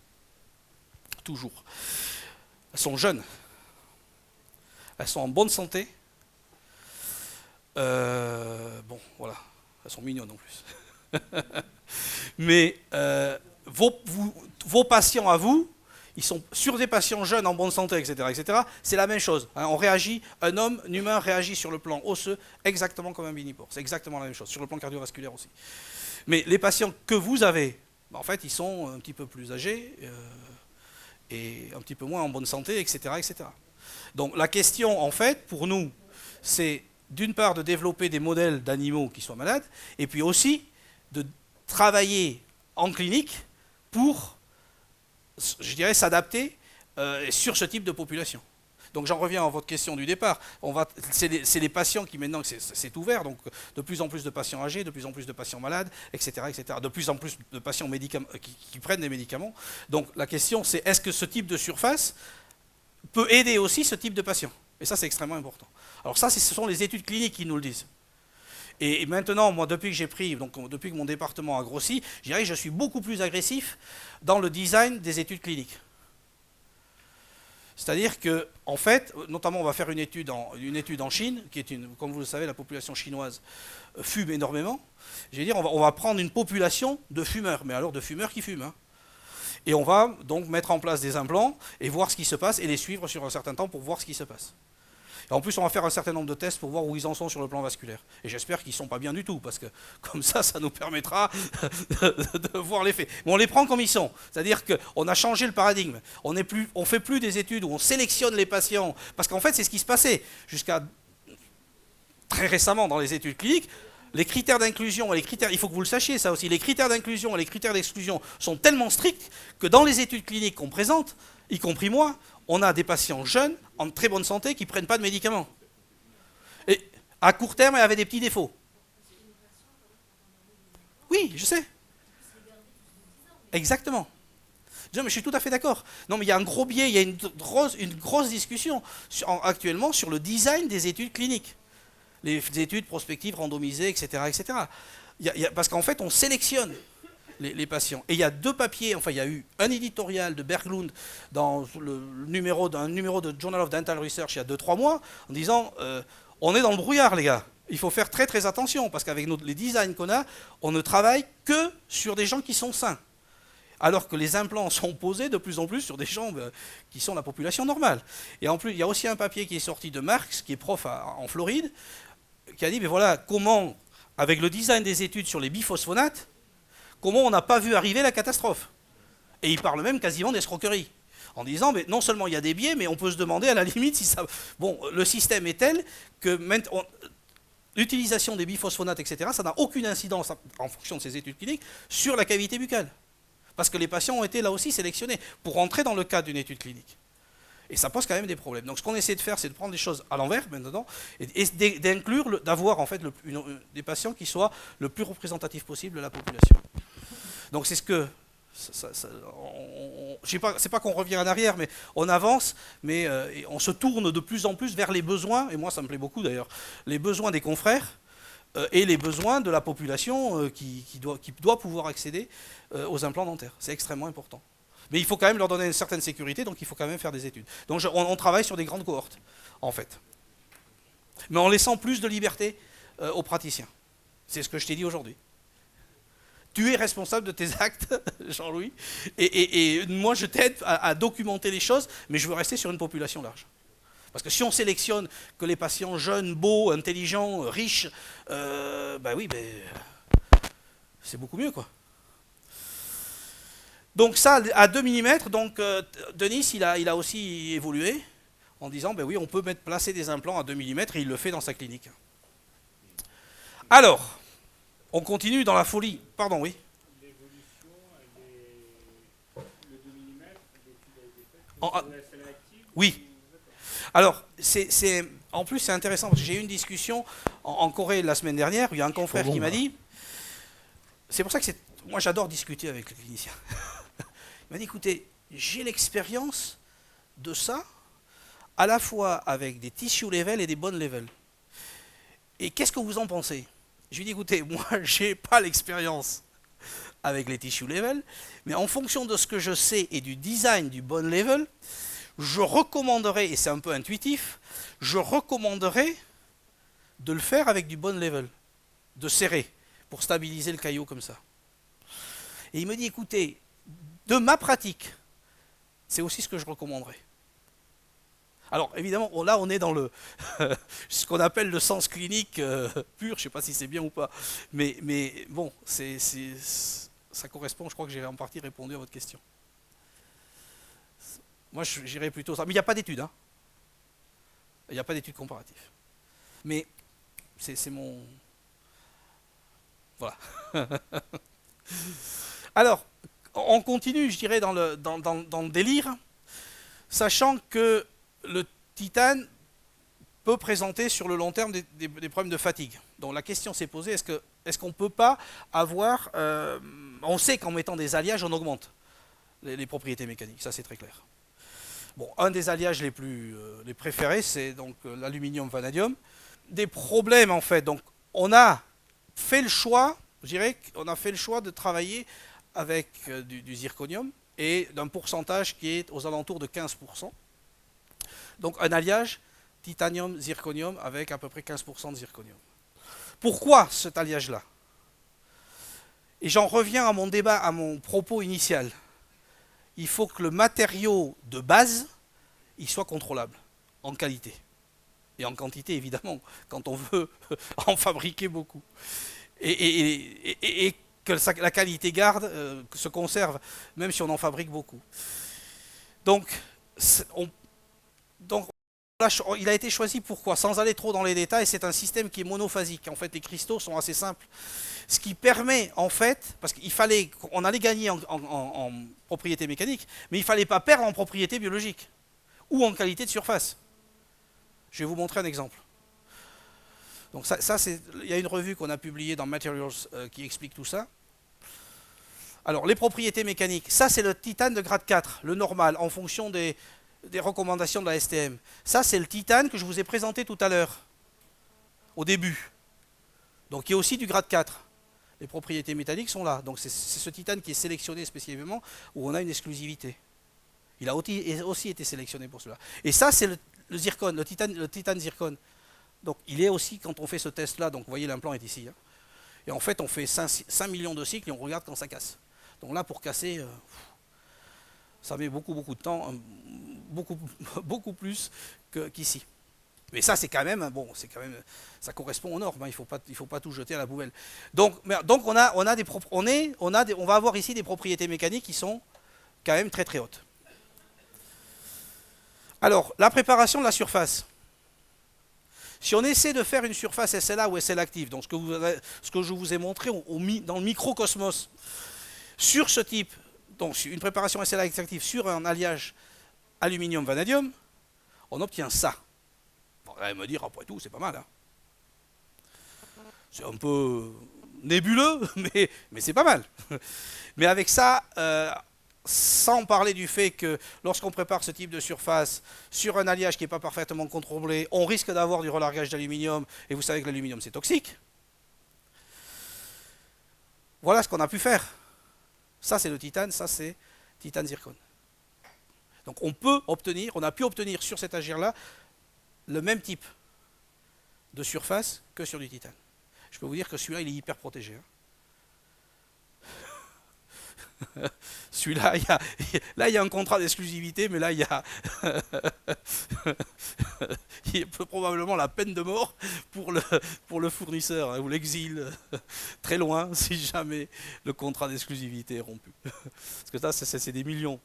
toujours. Elles sont jeunes, elles sont en bonne santé. Bon, voilà, elles sont mignonnes en plus. Mais vos patients à vous, ils sont sur des patients jeunes en bonne santé, etc., etc. C'est la même chose. Hein, on réagit, un humain réagit sur le plan osseux exactement comme un binipore. C'est exactement la même chose, sur le plan cardiovasculaire aussi. Mais les patients que vous avez, en fait, ils sont un petit peu plus âgés et un petit peu moins en bonne santé, etc., etc. Donc la question, en fait, pour nous, c'est d'une part de développer des modèles d'animaux qui soient malades, et puis aussi de travailler en clinique pour, je dirais, s'adapter sur ce type de population. Donc j'en reviens à votre question du départ. C'est les patients qui maintenant, c'est ouvert, donc de plus en plus de patients âgés, de plus en plus de patients malades, etc., etc. De plus en plus de patients qui prennent des médicaments. Donc la question c'est, est-ce que ce type de surface peut aider aussi ce type de patients? Et ça c'est extrêmement important. Alors ça, ce sont les études cliniques qui nous le disent. Et maintenant, moi, depuis que mon département a grossi, je dirais que je suis beaucoup plus agressif dans le design des études cliniques. C'est-à-dire que, en fait, notamment, on va faire une étude en Chine, qui est comme vous le savez, la population chinoise fume énormément. Je veux dire, on va prendre une population de fumeurs, mais alors de fumeurs qui fument. Hein. Et on va donc mettre en place des implants et voir ce qui se passe et les suivre sur un certain temps pour voir ce qui se passe. Et en plus, on va faire un certain nombre de tests pour voir où ils en sont sur le plan vasculaire. Et j'espère qu'ils ne sont pas bien du tout, parce que comme ça nous permettra de voir l'effet. Mais on les prend comme ils sont. C'est-à-dire qu'on a changé le paradigme. On ne fait plus des études où on sélectionne les patients. Parce qu'en fait, c'est ce qui se passait jusqu'à très récemment dans les études cliniques. Les critères d'inclusion et les critères, il faut que vous le sachiez ça aussi, les critères d'inclusion et les critères d'exclusion sont tellement stricts que dans les études cliniques qu'on présente, y compris moi, on a des patients jeunes, en très bonne santé, qui ne prennent pas de médicaments. Et à court terme, il y avait des petits défauts. Oui, je sais. Exactement. Non, mais je suis tout à fait d'accord. Non, mais il y a un gros biais, il y a une grosse discussion actuellement sur le design des études cliniques. Les études prospectives, randomisées, etc. etc. Parce qu'en fait, on sélectionne les patients. Et il y a 2 papiers, enfin il y a eu un éditorial de Berglund dans un numéro de Journal of Dental Research il y a 2-3 mois, en disant on est dans le brouillard les gars, il faut faire très très attention, parce qu'avec les designs qu'on a, on ne travaille que sur des gens qui sont sains. Alors que les implants sont posés de plus en plus sur des gens qui sont la population normale. Et en plus, il y a aussi un papier qui est sorti de Marx, qui est prof en Floride, qui a dit, mais voilà, comment, avec le design des études sur les biphosphonates, comment on n'a pas vu arriver la catastrophe. Et il parle même quasiment d'escroquerie, en disant, mais non seulement il y a des biais, mais on peut se demander à la limite si ça... Bon, le système est tel que l'utilisation des biphosphonates, etc., ça n'a aucune incidence, en fonction de ces études cliniques, sur la cavité buccale. Parce que les patients ont été là aussi sélectionnés pour rentrer dans le cadre d'une étude clinique. Et ça pose quand même des problèmes. Donc ce qu'on essaie de faire, c'est de prendre les choses à l'envers maintenant et d'inclure, d'avoir en fait des patients qui soient le plus représentatifs possible de la population. Donc c'est ce que... c'est pas qu'on revient en arrière, mais on avance, mais on se tourne de plus en plus vers les besoins, et moi ça me plaît beaucoup d'ailleurs, les besoins des confrères et les besoins de la population qui doit pouvoir accéder aux implants dentaires. C'est extrêmement important. Mais il faut quand même leur donner une certaine sécurité, donc il faut quand même faire des études. Donc on travaille sur des grandes cohortes, en fait. Mais en laissant plus de liberté aux praticiens. C'est ce que je t'ai dit aujourd'hui. Tu es responsable de tes actes, Jean-Louis, et moi je t'aide à documenter les choses, mais je veux rester sur une population large. Parce que si on sélectionne que les patients jeunes, beaux, intelligents, riches, oui, c'est beaucoup mieux, quoi. Donc ça, à 2 mm, donc Denis, il a aussi évolué en disant, oui, on peut placer des implants à 2 mm, et il le fait dans sa clinique. Alors, on continue dans la folie. Pardon, oui. L'évolution, le 2 mm, l'étude a été faite sur la active. Oui. Alors, en plus, c'est intéressant, parce que j'ai eu une discussion en Corée la semaine dernière, où il y a un confrère qui m'a dit, c'est pour ça que moi j'adore discuter avec les cliniciens. Il m'a dit, écoutez, j'ai l'expérience de ça, à la fois avec des tissue level et des bone level. Et qu'est-ce que vous en pensez? Je lui dis, écoutez, moi, j'ai pas l'expérience avec les tissue level, mais en fonction de ce que je sais et du design du bone level, je recommanderais, et c'est un peu intuitif, je recommanderais de le faire avec du bone level, de serrer, pour stabiliser le caillot comme ça. Et il me dit, écoutez, de ma pratique, c'est aussi ce que je recommanderais. Alors évidemment, là on est dans le ce qu'on appelle le sens clinique pur, je ne sais pas si c'est bien ou pas, mais bon, ça correspond, je crois que j'ai en partie répondu à votre question. Moi j'irais plutôt ça, mais il n'y a pas d'études, hein. Il n'y a pas d'études comparatives. Mais c'est mon... Voilà. Alors, on continue, je dirais, dans le délire, sachant que le titane peut présenter sur le long terme des problèmes de fatigue. Donc la question s'est posée, est-ce qu'on ne peut pas avoir... on sait qu'en mettant des alliages, on augmente les propriétés mécaniques, ça c'est très clair. Bon, un des alliages les préférés, c'est donc l'aluminium vanadium. Des problèmes en fait, donc on a fait le choix, je dirais qu'on a fait le choix de travailler avec du zirconium et d'un pourcentage qui est aux alentours de 15%. Donc un alliage titanium-zirconium avec à peu près 15% de zirconium. Pourquoi cet alliage-là? Et j'en reviens à mon débat, à mon propos initial. Il faut que le matériau de base, il soit contrôlable en qualité. Et en quantité, évidemment, quand on veut en fabriquer beaucoup. Et que la qualité garde, se conserve, même si on en fabrique beaucoup. Donc là, il a été choisi pourquoi? Sans aller trop dans les détails, c'est un système qui est monophasique. En fait, les cristaux sont assez simples. Ce qui permet, en fait, parce qu'on allait gagner en propriété mécanique, mais il ne fallait pas perdre en propriété biologique ou en qualité de surface. Je vais vous montrer un exemple. Donc il y a une revue qu'on a publiée dans Materials qui explique tout ça. Alors, les propriétés mécaniques, ça c'est le titane de grade 4, le normal, en fonction des recommandations de la STM. Ça, c'est le titane que je vous ai présenté tout à l'heure, au début. Donc, il y a aussi du grade 4. Les propriétés métalliques sont là. Donc, c'est ce titane qui est sélectionné spécifiquement, où on a une exclusivité. Il a aussi été sélectionné pour cela. Et ça, c'est le zircone, le titane zircone. Donc, il est aussi, quand on fait ce test-là, donc vous voyez, l'implant est ici. Hein. Et en fait, on fait 5 millions de cycles et on regarde quand ça casse. Donc là, pour casser... ça met beaucoup de temps, beaucoup plus qu'ici. Mais ça, c'est quand même, bon, ça correspond aux normes, hein, il faut pas tout jeter à la poubelle. Donc on va avoir ici des propriétés mécaniques qui sont quand même très hautes. Alors, la préparation de la surface. Si on essaie de faire une surface SLA ou SL active, donc ce que je vous ai montré dans le microcosmos, sur ce type, donc une préparation SLA active sur un alliage aluminium-vanadium, on obtient ça. Bon, vous allez me dire, après tout, c'est pas mal. Hein. C'est un peu nébuleux, mais c'est pas mal. Mais avec ça, sans parler du fait que lorsqu'on prépare ce type de surface sur un alliage qui n'est pas parfaitement contrôlé, on risque d'avoir du relargage d'aluminium, et vous savez que l'aluminium c'est toxique. Voilà ce qu'on a pu faire. Ça c'est le titane, ça c'est titane zircone. Donc on a pu obtenir sur cet alliage-là le même type de surface que sur du titane. Je peux vous dire que celui-là il est hyper protégé. Hein. Celui-là, il y a un contrat d'exclusivité, mais là, il y a probablement la peine de mort pour le fournisseur, hein, ou l'exil très loin, si jamais le contrat d'exclusivité est rompu. Parce que là, c'est des millions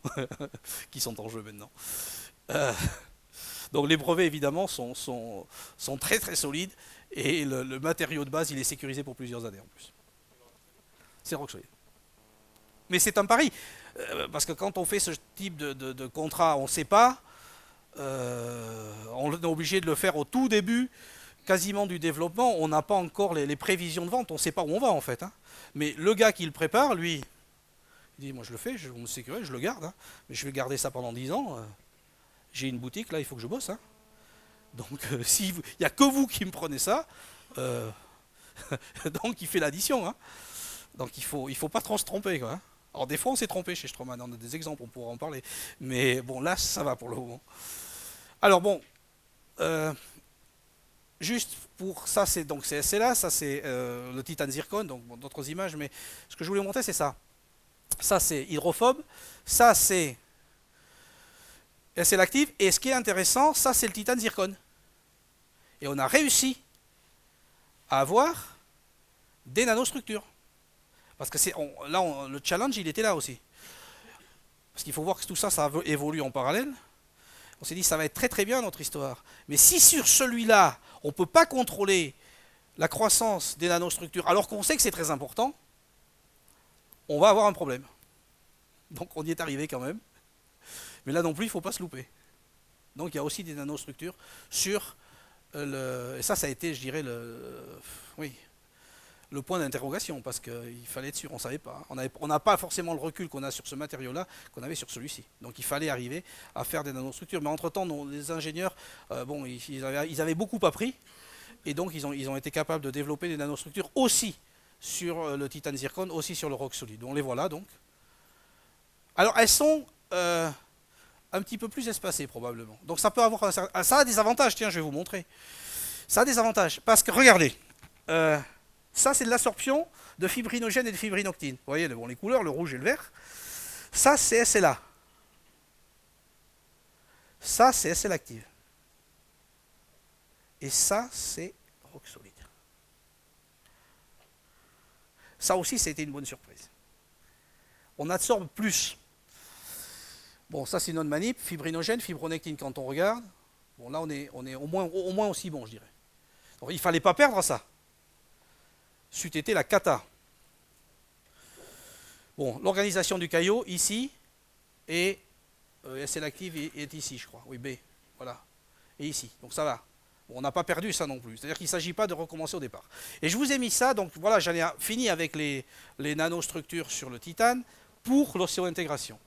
qui sont en jeu maintenant. Donc les brevets, évidemment, sont très solides, et le matériau de base, il est sécurisé pour plusieurs années en plus. C'est rock solid. Mais c'est un pari, parce que quand on fait ce type de contrat, on ne sait pas, on est obligé de le faire au tout début, quasiment du développement, on n'a pas encore les prévisions de vente, on ne sait pas où on va en fait. Hein. Mais le gars qui le prépare, lui, il dit, moi je le fais, je me sécurise, je le garde, hein, mais je vais garder ça pendant 10 ans, j'ai une boutique, là il faut que je bosse. Hein. Donc s'il n'y a que vous qui me prenez ça, Euh, donc il fait l'addition. Hein. Donc il faut pas trop se tromper. Quoi, hein. Alors des fois on s'est trompé chez Stroman, on a des exemples, on pourra en parler. Mais bon, là ça va pour le moment. Alors bon, juste pour ça, c'est donc c'est là, ça c'est le titane zircon, donc bon, d'autres images, mais ce que je voulais vous montrer c'est ça. Ça c'est hydrophobe, ça c'est l'active, et ce qui est intéressant, ça c'est le titane zircon. Et on a réussi à avoir des nanostructures. Parce que le challenge, il était là aussi. Parce qu'il faut voir que tout ça, ça évolue en parallèle. On s'est dit, ça va être très très bien notre histoire. Mais si sur celui-là, on ne peut pas contrôler la croissance des nanostructures, alors qu'on sait que c'est très important, on va avoir un problème. Donc on y est arrivé quand même. Mais là non plus, il ne faut pas se louper. Donc il y a aussi des nanostructures sur et ça a été, je dirais, le point d'interrogation, parce qu'il fallait être sûr, on ne savait pas. On n'a pas forcément le recul qu'on a sur ce matériau-là qu'on avait sur celui-ci. Donc il fallait arriver à faire des nanostructures. Mais entre-temps, les ingénieurs, ils avaient beaucoup appris, et donc ils ont été capables de développer des nanostructures aussi sur le titane zircon, aussi sur le roc solide. On les voit là, donc. Alors elles sont un petit peu plus espacées, probablement. Donc ça peut avoir ça a des avantages, tiens, je vais vous montrer. Ça a des avantages, parce que, regardez, ça, c'est de l'absorption de fibrinogène et de fibrinoctine. Vous voyez bon, les couleurs, le rouge et le vert. Ça, c'est SLA. Ça, c'est SL active. Et ça, c'est roc solide. Ça aussi, ça a été une bonne surprise. On absorbe plus. Bon, ça, c'est notre manip. Fibrinogène, fibronectine, quand on regarde. Bon, là, on est au moins aussi bon, je dirais. Donc, il ne fallait pas perdre ça. C'eût été la cata. Bon, l'organisation du caillot, ici, et SL active est ici, je crois. Oui, B, voilà. Et ici, donc ça va. Bon, on n'a pas perdu ça non plus. C'est-à-dire qu'il ne s'agit pas de recommencer au départ. Et je vous ai mis ça, donc voilà, j'en ai fini avec les nanostructures sur le titane pour l'ostéo-intégration.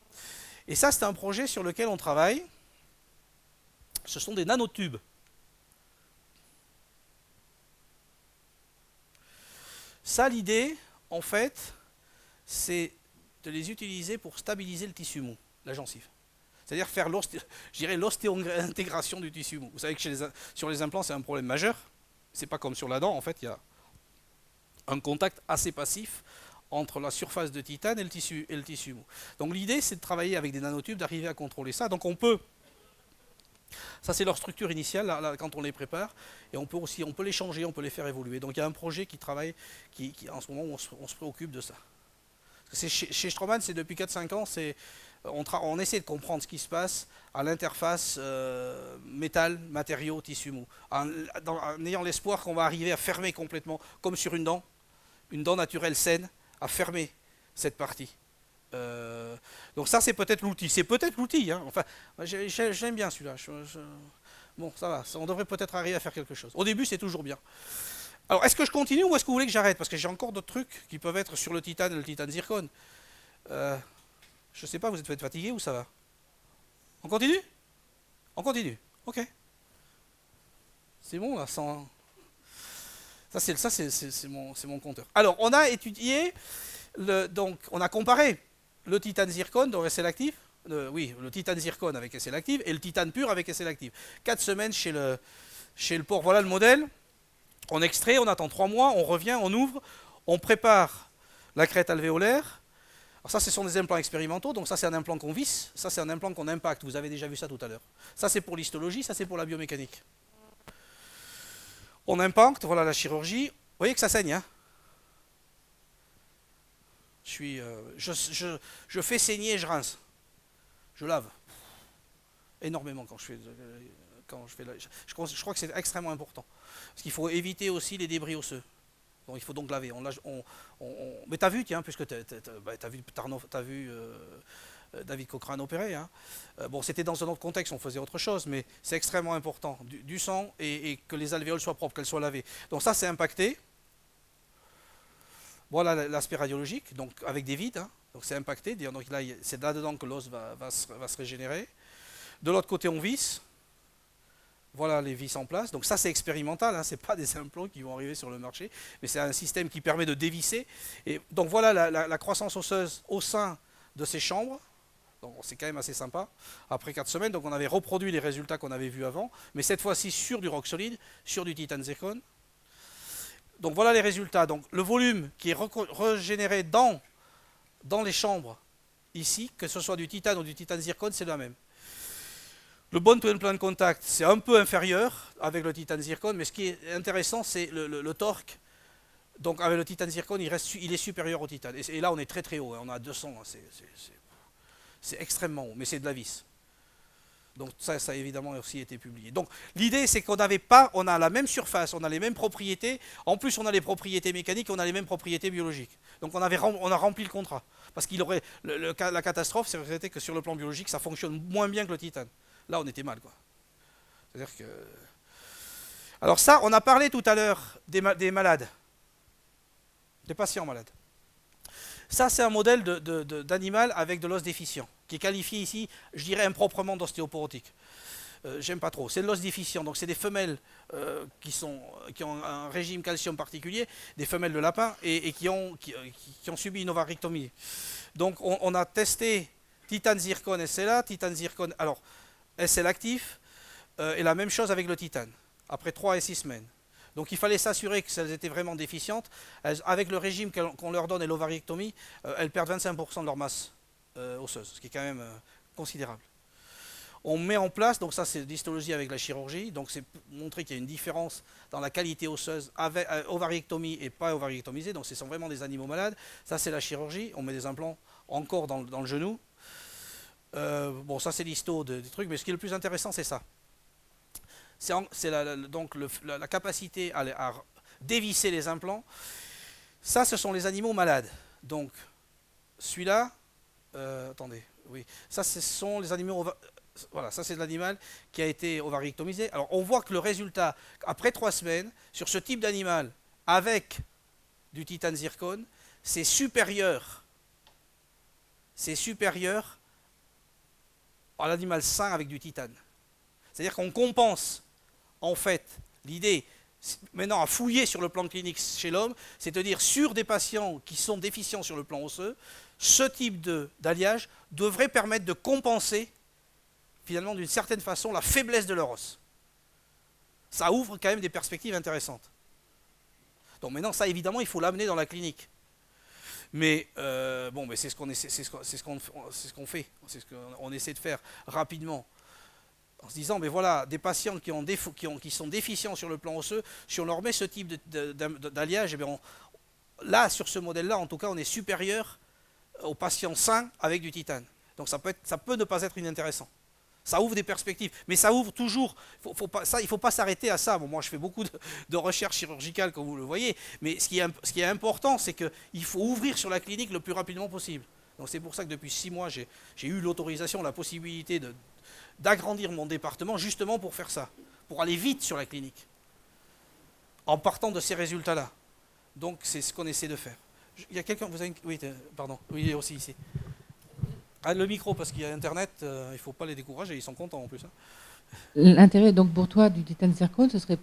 Et ça, c'est un projet sur lequel on travaille. Ce sont des nanotubes. Ça, l'idée, en fait, c'est de les utiliser pour stabiliser le tissu mou, la gencive. C'est-à-dire faire l'ostéo-intégration du tissu mou. Vous savez que sur les implants, c'est un problème majeur. C'est pas comme sur la dent, en fait, il y a un contact assez passif entre la surface de titane et le tissu mou. Donc l'idée, c'est de travailler avec des nanotubes, d'arriver à contrôler ça. Donc on peut... Ça, c'est leur structure initiale, là, quand on les prépare. Et on peut les changer, on peut les faire évoluer. Donc il y a un projet qui travaille, en ce moment, on se préoccupe de ça. Chez Stroman, c'est depuis 4-5 ans, on essaie de comprendre ce qui se passe à l'interface métal, matériaux, tissu mou. En ayant l'espoir qu'on va arriver à fermer complètement, comme sur une dent naturelle saine, à fermer cette partie. Donc ça, c'est peut-être l'outil. Hein. Enfin, j'aime bien celui-là. Bon, ça va. On devrait peut-être arriver à faire quelque chose. Au début, c'est toujours bien. Alors, est-ce que je continue ou est-ce que vous voulez que j'arrête? Parce que j'ai encore d'autres trucs qui peuvent être sur le titane et le titane zircon. Je sais pas, vous êtes fatigué ou ça va? On continue? On continue. Ok. C'est bon là, sans... Ça c'est mon compteur. Alors, on a étudié, donc on a comparé le titane zircon, donc SL active, le titane zircon avec SL active et le titane pur avec SL active. 4 semaines chez le porc. Voilà le modèle. On extrait, on attend 3 mois, on revient, on ouvre, on prépare la crête alvéolaire. Alors ça, ce sont des implants expérimentaux, donc ça c'est un implant qu'on visse, ça c'est un implant qu'on impacte, vous avez déjà vu ça tout à l'heure. Ça c'est pour l'histologie, ça c'est pour la biomécanique. On impacte, voilà la chirurgie, vous voyez que ça saigne, hein. Je fais saigner et je rince. Je lave. Énormément quand je fais je crois que c'est extrêmement important. Parce qu'il faut éviter aussi les débris osseux. Donc il faut donc laver. Mais t'as vu, tiens, puisque t'as vu David Cochrane opérer. Hein. Bon, c'était dans un autre contexte, on faisait autre chose, mais c'est extrêmement important. Du sang et que les alvéoles soient propres, qu'elles soient lavées. Donc ça, c'est impacté. Voilà l'aspect radiologique, donc avec des vides. Hein. Donc c'est impacté. Donc là, c'est là-dedans que l'os va se régénérer. De l'autre côté, on visse. Voilà les vis en place. Donc ça c'est expérimental, hein, c'est pas des implants qui vont arriver sur le marché, mais c'est un système qui permet de dévisser. Et donc voilà la croissance osseuse au sein de ces chambres. Donc c'est quand même assez sympa. Après 4 semaines, donc on avait reproduit les résultats qu'on avait vus avant, mais cette fois-ci sur du rock solide, sur du titane zircone. Donc voilà les résultats. Donc le volume qui est régénéré dans les chambres ici, que ce soit du titane ou du titane zircone, c'est la même. Le bone-to-implant contact, c'est un peu inférieur avec le titane zircone, mais ce qui est intéressant, c'est le torque. Donc avec le titane zircone, il est supérieur au titane. Et là, on est très très haut, hein, on a 200, hein, c'est extrêmement haut, mais c'est de la vis. Donc ça a évidemment aussi été publié. Donc l'idée, c'est qu'on on a la même surface, on a les mêmes propriétés, en plus on a les propriétés mécaniques, on a les mêmes propriétés biologiques. Donc on a rempli le contrat. Parce qu'il aurait la catastrophe, c'est que sur le plan biologique, ça fonctionne moins bien que le titane. Là, on était mal, quoi. C'est-à-dire que... Alors ça, on a parlé tout à l'heure des malades, des patients malades. Ça, c'est un modèle d'animal avec de l'os déficient, qui est qualifié ici, je dirais, improprement d'ostéoporotique. J'aime pas trop. C'est de l'os déficient, donc c'est des femelles qui ont un régime calcium particulier, des femelles de lapin, et qui ont subi une ovarectomie. Donc on a testé titane zircone SLA, titane zircone... Alors, SL actif, et la même chose avec le titane, après 3 et 6 semaines. Donc il fallait s'assurer qu'elles étaient vraiment déficientes. Avec le régime qu'on leur donne et l'ovarectomie, elles perdent 25% de leur masse osseuse, ce qui est quand même considérable. On met en place, donc ça c'est l'histologie avec la chirurgie, donc c'est pour montrer qu'il y a une différence dans la qualité osseuse avec ovarectomie et pas ovarectomisée, donc ce sont vraiment des animaux malades. Ça c'est la chirurgie, on met des implants encore dans le genou. Bon, ça c'est l'histo des trucs, mais ce qui est le plus intéressant, c'est ça. C'est la capacité à dévisser les implants. Ça, ce sont les animaux malades. Donc, celui-là, attendez, oui, ça, ce sont les animaux. Voilà, ça c'est de l'animal qui a été ovarectomisé. Alors, on voit que le résultat, après 3 semaines, sur ce type d'animal, avec du titane zircone, c'est supérieur. C'est supérieur à l'animal sain avec du titane. C'est-à-dire qu'on compense, en fait, l'idée, maintenant à fouiller sur le plan clinique chez l'homme, c'est-à-dire sur des patients qui sont déficients sur le plan osseux, ce type d'alliage devrait permettre de compenser, finalement, d'une certaine façon, la faiblesse de leur os. Ça ouvre quand même des perspectives intéressantes. Donc maintenant, ça, évidemment, il faut l'amener dans la clinique. Mais bon, mais c'est ce qu'on fait, c'est ce qu'on essaie de faire rapidement, en se disant, mais voilà, des patients qui sont déficients sur le plan osseux, si on leur met ce type d'alliage, eh bien là, sur ce modèle-là, en tout cas, on est supérieur aux patients sains avec du titane. Donc ça peut ne pas être inintéressant. Ça ouvre des perspectives, mais ça ouvre toujours. Il ne faut pas s'arrêter à ça. Bon, moi, je fais beaucoup de recherches chirurgicales, comme vous le voyez, mais ce qui est important, c'est qu'il faut ouvrir sur la clinique le plus rapidement possible. Donc c'est pour ça que depuis 6 mois, j'ai eu l'autorisation, la possibilité d'agrandir mon département, justement pour faire ça, pour aller vite sur la clinique, en partant de ces résultats-là. Donc c'est ce qu'on essaie de faire. Il y a quelqu'un, vous avez une... Oui, pardon, oui, aussi ici. Ah, le micro, parce qu'il y a Internet, il ne faut pas les décourager, ils sont contents en plus. Hein. L'intérêt, donc pour toi, du titane zircone, ce serait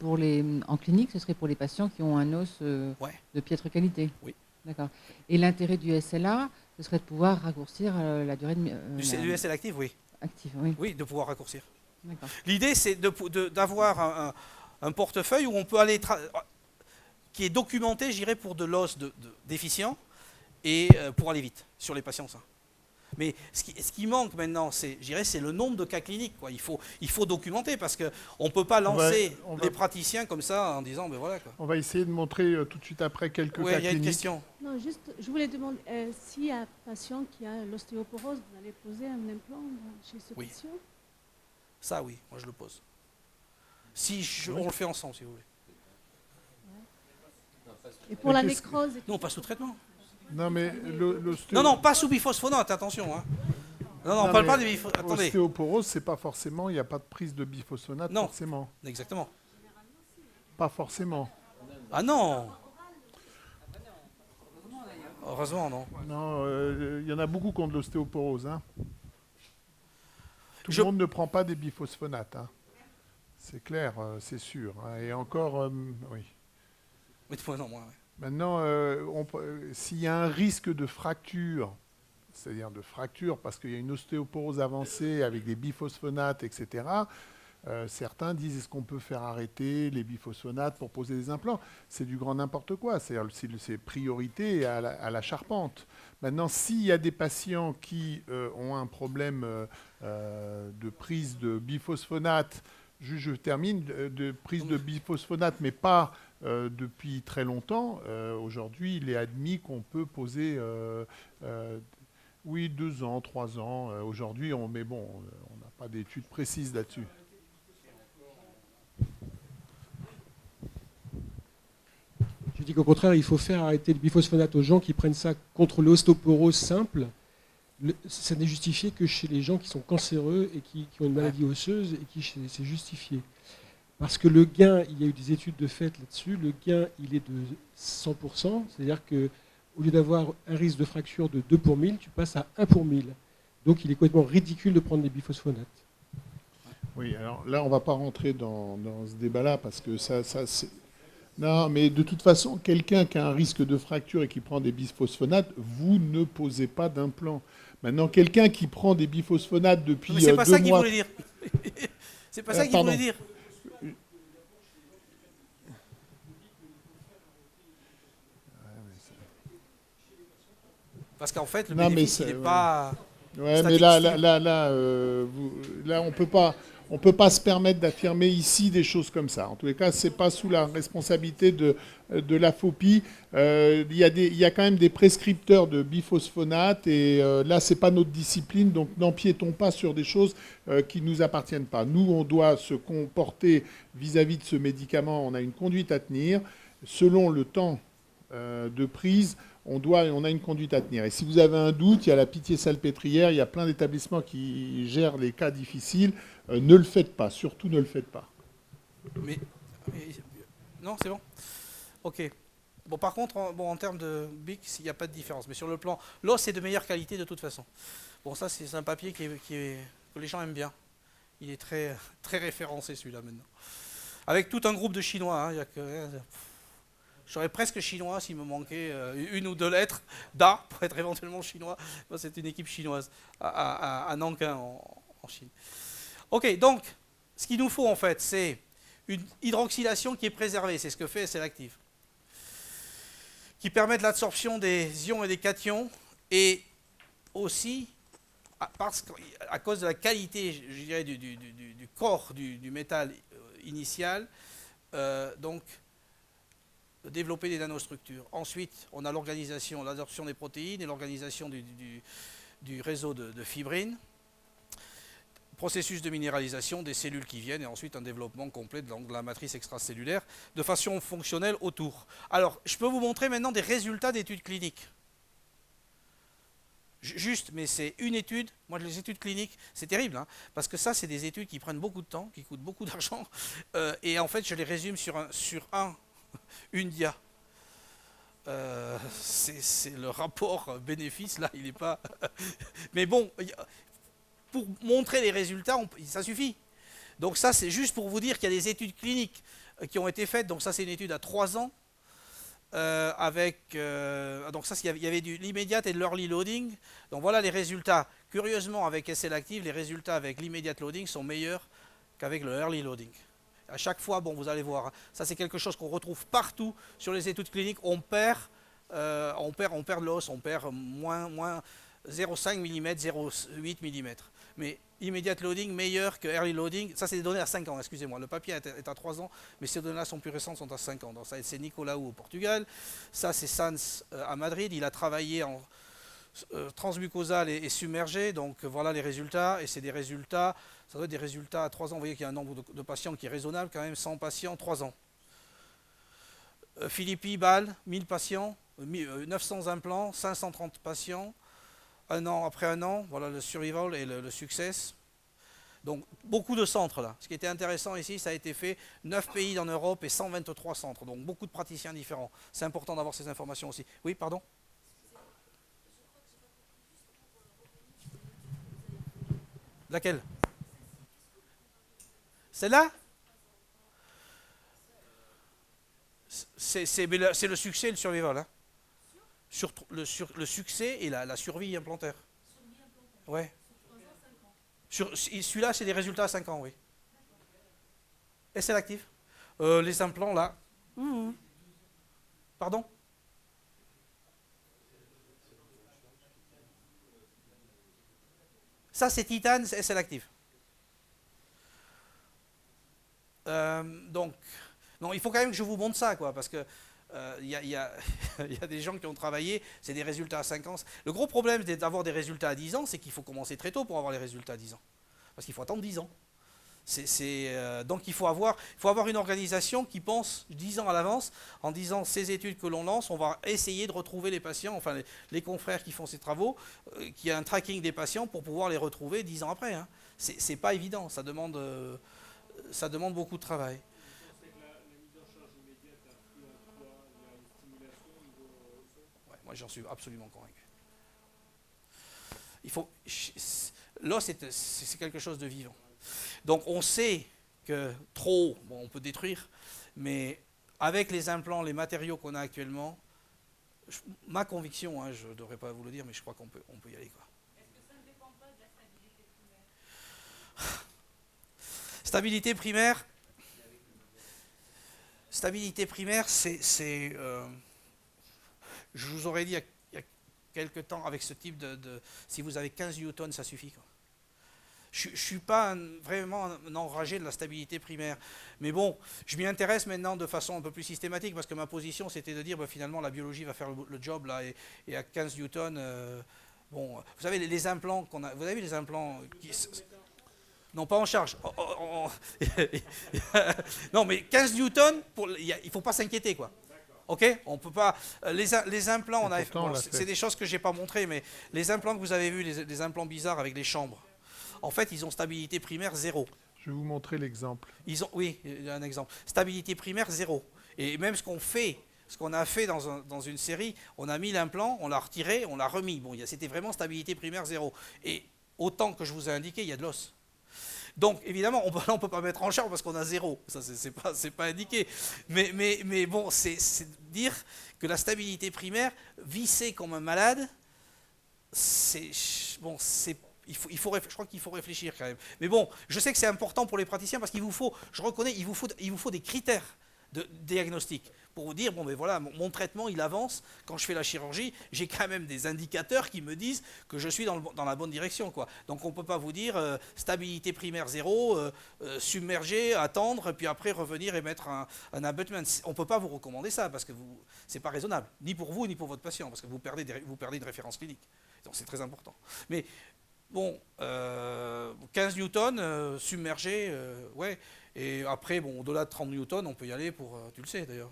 en clinique, ce serait pour les patients qui ont un os de piètre qualité. Oui. D'accord. Et l'intérêt du SLA, ce serait de pouvoir raccourcir la durée de... du SLA actif, oui. Actif, oui. Oui, de pouvoir raccourcir. D'accord. L'idée, c'est d'avoir un portefeuille où on peut aller... qui est documenté, je dirais, pour de l'os déficient et pour aller vite sur les patients sains. Mais ce qui manque maintenant, c'est le nombre de cas cliniques, quoi. Il faut documenter parce qu'on ne peut pas lancer les praticiens comme ça en disant, ben voilà, quoi. On va essayer de montrer tout de suite après quelques cas cliniques. Oui, il y a une question. Non, juste, je voulais demander, s'il y a un patient qui a l'ostéoporose, vous allez poser un implant chez ce patient? Ça, oui, moi je le pose. On le fait ensemble, si vous voulez. Et pour la nécrose? Non, pas sous traitement. Non, mais non, pas sous biphosphonate, attention. Hein. Non, on ne parle pas de biphosphonate. Attendez. L'ostéoporose, c'est pas forcément, il n'y a pas de prise de biphosphonate forcément. Exactement. Pas forcément. Ah non. Heureusement, non. Non, il y en a beaucoup qui ont de l'ostéoporose. Hein. Tout le monde ne prend pas des biphosphonates. Hein. C'est clair, c'est sûr. Hein. Et encore, oui. Oui, non, moi, ouais. Maintenant, s'il y a un risque de fracture, c'est-à-dire de fracture parce qu'il y a une ostéoporose avancée avec des biphosphonates, etc., certains disent est-ce qu'on peut faire arrêter les biphosphonates pour poser des implants? C'est du grand n'importe quoi. C'est-à-dire c'est priorité à la charpente. Maintenant, s'il y a des patients qui ont un problème de prise de biphosphonate, je termine, de prise de biphosphonate, mais pas depuis très longtemps, aujourd'hui, il est admis qu'on peut poser, oui, 2 ans, 3 ans. Aujourd'hui, mais bon, on n'a pas d'études précises là-dessus. Je dis qu'au contraire, il faut faire arrêter le biphosphonate aux gens qui prennent ça contre l'ostéoporose simple. Ça n'est justifié que chez les gens qui sont cancéreux et qui ont une maladie osseuse et qui c'est justifié. Parce que le gain, il y a eu des études de fait là-dessus, le gain, il est de 100%, c'est-à-dire qu'au lieu d'avoir un risque de fracture de 2 pour 1000, tu passes à 1 pour 1000. Donc il est complètement ridicule de prendre des biphosphonates. Oui, alors là, on ne va pas rentrer dans ce débat-là parce que ça c'est... Non, mais de toute façon, quelqu'un qui a un risque de fracture et qui prend des biphosphonates, vous ne posez pas d'implant. Maintenant, quelqu'un qui prend des biphosphonates depuis 2 mois... C'est pas ça qu'il voulait dire. C'est pas ça qu'il voulait dire. Parce qu'en fait, le bénéfice, il n'est pas... Ouais, mais là, on peut pas se permettre d'affirmer ici des choses comme ça. En tous les cas, c'est pas sous la responsabilité de la FOPI. Il y a quand même des prescripteurs de biphosphonates et là, c'est pas notre discipline, donc n'empiétons pas sur des choses qui nous appartiennent pas. Nous, on doit se comporter vis-à-vis de ce médicament. On a une conduite à tenir. Selon le temps de prise, on a une conduite à tenir. Et si vous avez un doute, il y a la Pitié-Salpêtrière, il y a plein d'établissements qui gèrent les cas difficiles. Ne le faites pas, surtout ne le faites pas. Mais non, c'est bon. Ok. Bon, par contre, en termes de BIC, il n'y a pas de différence. Mais sur le plan, l'os est de meilleure qualité de toute façon. Bon, ça, c'est un papier que les gens aiment bien. Il est très, très référencé, celui-là, maintenant. Avec tout un groupe de Chinois. Hein, j'aurais presque chinois s'il me manquait 1 ou 2 lettres d'A pour être éventuellement chinois. C'est une équipe chinoise à Nankin, en Chine. Ok, donc, ce qu'il nous faut en fait, c'est une hydroxylation qui est préservée. C'est ce que fait SLActive. Qui permet de l'absorption des ions et des cations. Et aussi, à cause de la qualité, je dirais, du corps du métal initial, donc, développer des nanostructures. Ensuite, on a l'organisation, l'absorption des protéines et l'organisation du réseau de fibrines. Processus de minéralisation des cellules qui viennent et ensuite un développement complet de la matrice extracellulaire de façon fonctionnelle autour. Alors, je peux vous montrer maintenant des résultats d'études cliniques. Juste, mais c'est une étude. Moi, les études cliniques, c'est terrible, hein, parce que ça, c'est des études qui prennent beaucoup de temps, qui coûtent beaucoup d'argent, et en fait, je les résume sur une dia. C'est le rapport bénéfice, là, il n'est pas... Mais bon, pour montrer les résultats, ça suffit. Donc ça, c'est juste pour vous dire qu'il y a des études cliniques qui ont été faites. Donc ça, c'est une étude à 3 ans. Donc ça, il y avait de l'immediate et de l'early loading. Donc voilà les résultats. Curieusement, avec SLActive, les résultats avec l'immediate loading sont meilleurs qu'avec le early loading. À chaque fois, bon, vous allez voir, ça c'est quelque chose qu'on retrouve partout sur les études cliniques. On perd de l'os, on perd moins 0,5 mm, 0,8 mm. Mais immediate loading meilleur que early loading. Ça, c'est des données à 5 ans, excusez-moi. Le papier est à 3 ans, mais ces données-là sont plus récentes, sont à 5 ans. Donc ça, c'est Nicolaou au Portugal. Ça, c'est Sanz à Madrid. Il a travaillé en transmucosal et submergé. Donc voilà les résultats. Et c'est des résultats, ça doit être des résultats à 3 ans. Vous voyez qu'il y a un nombre de patients qui est raisonnable quand même. 100 patients, 3 ans. Philippi, Bâle, 1000 patients, 900 implants, 530 patients. Après un an, voilà le survival et le success. Donc beaucoup de centres là. Ce qui était intéressant ici, ça a été fait 9 pays en Europe et 123 centres. Donc beaucoup de praticiens différents. C'est important d'avoir ces informations aussi. Oui, pardon ? Laquelle ? Celle-là ? c'est le succès et le survival. Hein. Le succès et la survie implantaire. Ouais. Celui-là, c'est des résultats à 5 ans, oui. Et c'est l'actif. Les implants, là. Pardon? Ça, c'est titane, c'est l'actif. Donc, non, il faut quand même que je vous montre ça, quoi, parce que il y a des gens qui ont travaillé, c'est des résultats à 5 ans. Le gros problème d'avoir des résultats à 10 ans, c'est qu'il faut commencer très tôt pour avoir les résultats à 10 ans. Parce qu'il faut attendre 10 ans. Donc il faut avoir une organisation qui pense 10 ans à l'avance, en disant ces études que l'on lance, on va essayer de retrouver les patients, enfin les confrères qui font ces travaux, qui a un tracking des patients pour pouvoir les retrouver 10 ans après. Hein. C'est pas évident, ça demande beaucoup de travail. Ouais, moi j'en suis absolument convaincu. L'os c'est quelque chose de vivant. Donc on sait que trop, bon, on peut détruire, mais avec les implants, les matériaux qu'on a actuellement, ma conviction, hein, je ne devrais pas vous le dire, mais je crois qu'on peut y aller. Quoi. Est-ce que ça ne dépend pas de la stabilité primaire? Stabilité primaire, je vous aurais dit il y a quelques temps, avec ce type si vous avez 15 newtons, ça suffit. Quoi. Je ne suis pas vraiment un enragé de la stabilité primaire. Mais bon, je m'y intéresse maintenant de façon un peu plus systématique, parce que ma position, c'était de dire, finalement, la biologie va faire le job, là, et à 15 newtons, bon, vous savez, les implants qu'on a, vous avez vu les implants qui... Non, pas en charge. Non, mais 15 newtons, il ne faut pas s'inquiéter, quoi. Ok, on peut pas. Les implants, c'est des choses que je n'ai pas montrées, mais les implants que vous avez vus, les implants bizarres avec les chambres, en fait, ils ont stabilité primaire 0. Je vais vous montrer l'exemple. Oui, il y a un exemple. Stabilité primaire 0. Et même ce qu'on a fait dans une série, on a mis l'implant, on l'a retiré, on l'a remis. Bon, c'était vraiment stabilité primaire 0. Et autant que je vous ai indiqué, il y a de l'os. Donc, évidemment, on ne peut pas mettre en charge parce qu'on a 0. Ça, c'est pas indiqué. Mais bon, c'est dire que la stabilité primaire, vissée comme un malade, je crois qu'il faut réfléchir quand même. Mais bon, je sais que c'est important pour les praticiens parce qu'il vous faut, je reconnais, il vous faut des critères de diagnostic pour vous dire, bon, mais voilà, mon traitement, il avance. Quand je fais la chirurgie, j'ai quand même des indicateurs qui me disent que je suis dans la bonne direction, quoi. Donc, on ne peut pas vous dire stabilité primaire 0, submerger, attendre, puis après revenir et mettre un abutment. On ne peut pas vous recommander ça parce que ce n'est pas raisonnable, ni pour vous, ni pour votre patient, parce que vous perdez une référence clinique. Donc, c'est très important. Mais bon, 15 newtons, submergé, ouais. Et après, bon, au-delà de 30 newtons, on peut y aller pour... tu le sais, d'ailleurs.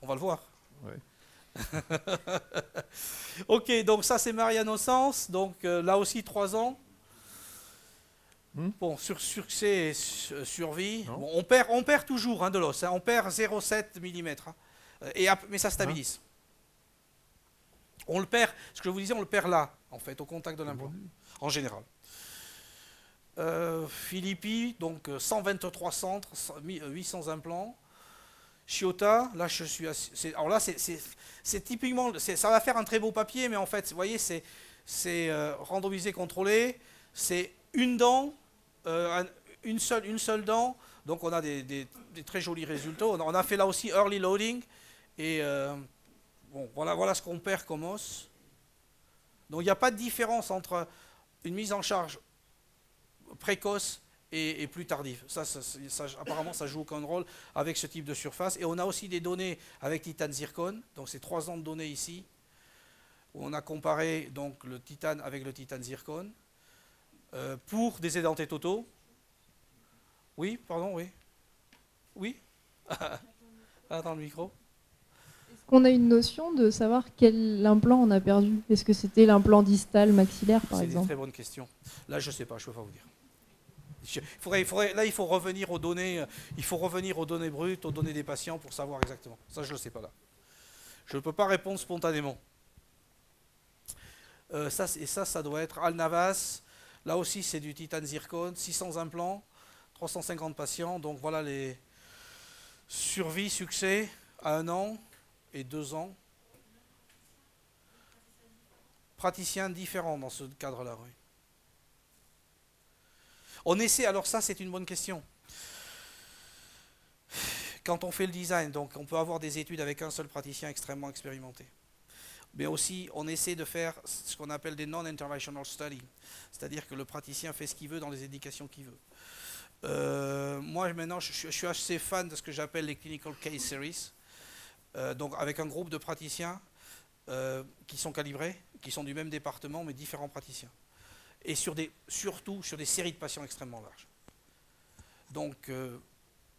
On va le voir. Ouais. Ok, donc ça, c'est Marianne Sens. Donc, là aussi, 3 ans. Bon, sur succès et survie. Bon, on perd toujours hein, de l'os. Hein, on perd 0,7 mm. Hein, mais ça stabilise. On le perd, ce que je vous disais, on le perd là, en fait, au contact de l'implant, en général. Philippi, donc 123 centres, 800 implants. Chiota, là je suis alors là c'est typiquement, ça va faire un très beau papier, mais en fait, vous voyez, c'est randomisé contrôlé, c'est une dent, une seule dent, donc on a des très jolis résultats. On a fait là aussi early loading, et bon, voilà ce qu'on perd comme os. Donc il n'y a pas de différence entre une mise en charge précoce et plus tardive. Ça, apparemment, ça joue aucun rôle avec ce type de surface. Et on a aussi des données avec titane zircone. Donc, c'est 3 ans de données ici, où on a comparé donc, le titane avec le titane zircone pour des édentés totaux. Oui, pardon, oui. Oui. Attends le micro. Est-ce qu'on a une notion de savoir quel implant on a perdu? Est-ce que c'était l'implant distal maxillaire, par exemple? C'est une très bonne question. Là, je ne sais pas, je ne peux pas vous dire. Là, il faut revenir aux données. Il faut revenir aux données brutes, aux données des patients pour savoir exactement. Ça, je ne le sais pas là. Je ne peux pas répondre spontanément. Ça doit être Al-Navas. Là aussi, c'est du titane zircone, 600 implants, 350 patients. Donc voilà les survies, succès. 1 an et 2 ans. Praticiens différents dans ce cadre-là, oui. On essaie, alors ça c'est une bonne question. Quand on fait le design, donc on peut avoir des études avec un seul praticien extrêmement expérimenté. Mais aussi, on essaie de faire ce qu'on appelle des non-interventional studies. C'est-à-dire que le praticien fait ce qu'il veut dans les indications qu'il veut. Moi, maintenant, je suis assez fan de ce que j'appelle les Clinical Case Series. Donc, avec un groupe de praticiens qui sont calibrés, qui sont du même département, mais différents praticiens. Et surtout sur des séries de patients extrêmement larges. Donc,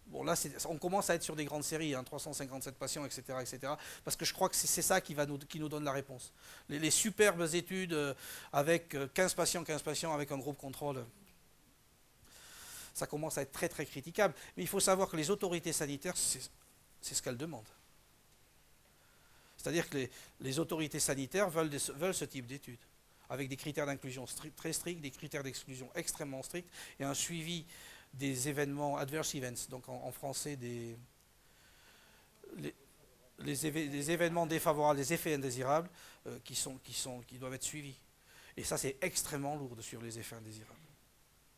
bon, là, on commence à être sur des grandes séries, 357 patients, etc., etc. Parce que je crois que c'est ça qui nous donne la réponse. Les superbes études avec 15 patients avec un groupe contrôle, ça commence à être très, très critiquable. Mais il faut savoir que les autorités sanitaires, c'est ce qu'elles demandent. C'est-à-dire que les autorités sanitaires veulent ce type d'études, avec des critères d'inclusion très stricts, des critères d'exclusion extrêmement stricts, et un suivi des événements, adverse events, donc en français des événements défavorables, des effets indésirables qui doivent être suivis. Et ça, c'est extrêmement lourd de suivre les effets indésirables.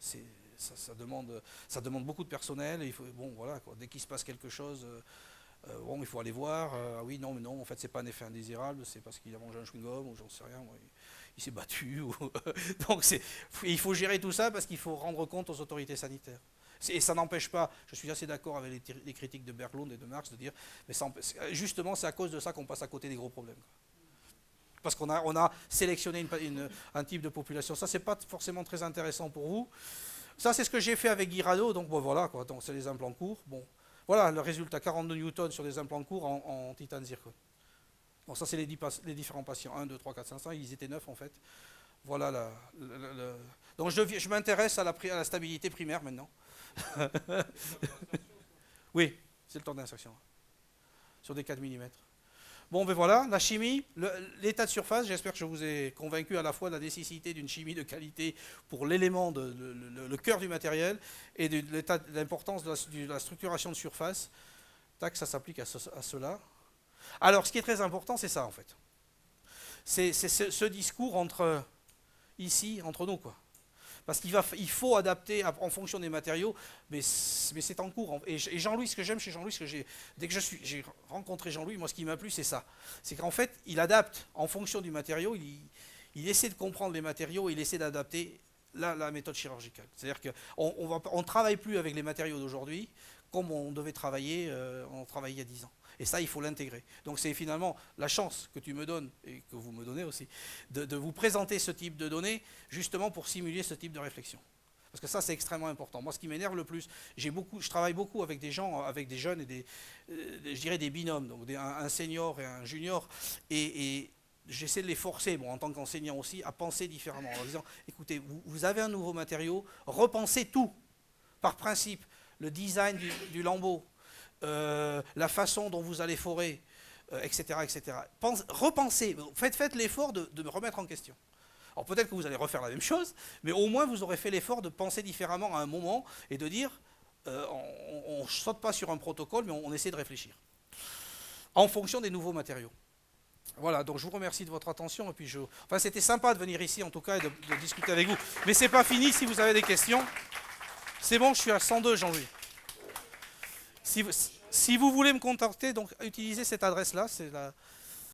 Ça demande beaucoup de personnel. Et il faut, bon, voilà, quoi, dès qu'il se passe quelque chose, bon, il faut aller voir. Oui, non, mais non, en fait, c'est pas un effet indésirable, c'est parce qu'il a mangé un chewing-gum ou j'en sais rien. Moi, il s'est battu. Donc, il faut gérer tout ça parce qu'il faut rendre compte aux autorités sanitaires. Et ça n'empêche pas, je suis assez d'accord avec les critiques de Berglund et de Marx de dire, mais justement, c'est à cause de ça qu'on passe à côté des gros problèmes. Parce qu'on a sélectionné un type de population. Ça, c'est pas forcément très intéressant pour vous. Ça, c'est ce que j'ai fait avec Guy Rado. Donc, bon, voilà, quoi. Donc, c'est les implants courts. Bon, voilà le résultat, 42 newtons sur des implants courts en titane zircon. Donc, ça, c'est les différents patients. 1, 2, 3, 4, 5, 5. Ils étaient 9, en fait. Voilà. Donc, je m'intéresse à la stabilité primaire, maintenant. Oui, c'est le temps d'insertion. Sur des 4 mm. Bon, ben voilà, la chimie, l'état de surface, j'espère que je vous ai convaincu à la fois de la nécessité d'une chimie de qualité pour l'élément, le cœur du matériel, et de l'importance de la structuration de surface. Tac, ça s'applique à cela. Alors, ce qui est très important, c'est ça, en fait. C'est ce discours entre nous, quoi. Parce qu'il faut adapter en fonction des matériaux, mais c'est en cours. Et Jean-Louis, ce que j'aime chez Jean-Louis, dès que j'ai rencontré Jean-Louis, moi ce qui m'a plu, c'est ça. C'est qu'en fait, il adapte en fonction du matériau, il essaie de comprendre les matériaux, il essaie d'adapter la méthode chirurgicale. C'est-à-dire qu'on ne travaille plus avec les matériaux d'aujourd'hui comme on devait travailler, on travaillait il y a 10 ans. Et ça, il faut l'intégrer. Donc c'est finalement la chance que tu me donnes, et que vous me donnez aussi, de vous présenter ce type de données, justement pour simuler ce type de réflexion. Parce que ça, c'est extrêmement important. Moi, ce qui m'énerve le plus, je travaille beaucoup avec des gens, avec des jeunes et je dirais des binômes, donc un senior et un junior, et j'essaie de les forcer, bon, en tant qu'enseignant aussi, à penser différemment, en disant, écoutez, vous avez un nouveau matériau, repensez tout, par principe, le design du lambeau, la façon dont vous allez forer, etc. etc. Repensez, faites l'effort de me remettre en question. Alors peut-être que vous allez refaire la même chose, mais au moins vous aurez fait l'effort de penser différemment à un moment et de dire, on ne saute pas sur un protocole, mais on essaie de réfléchir, en fonction des nouveaux matériaux. Voilà, donc je vous remercie de votre attention, et puis enfin c'était sympa de venir ici en tout cas et de discuter avec vous. Mais c'est pas fini, si vous avez des questions. C'est bon, je suis à 102, Jean-Louis. Si vous voulez me contacter, donc utilisez cette adresse-là, c'est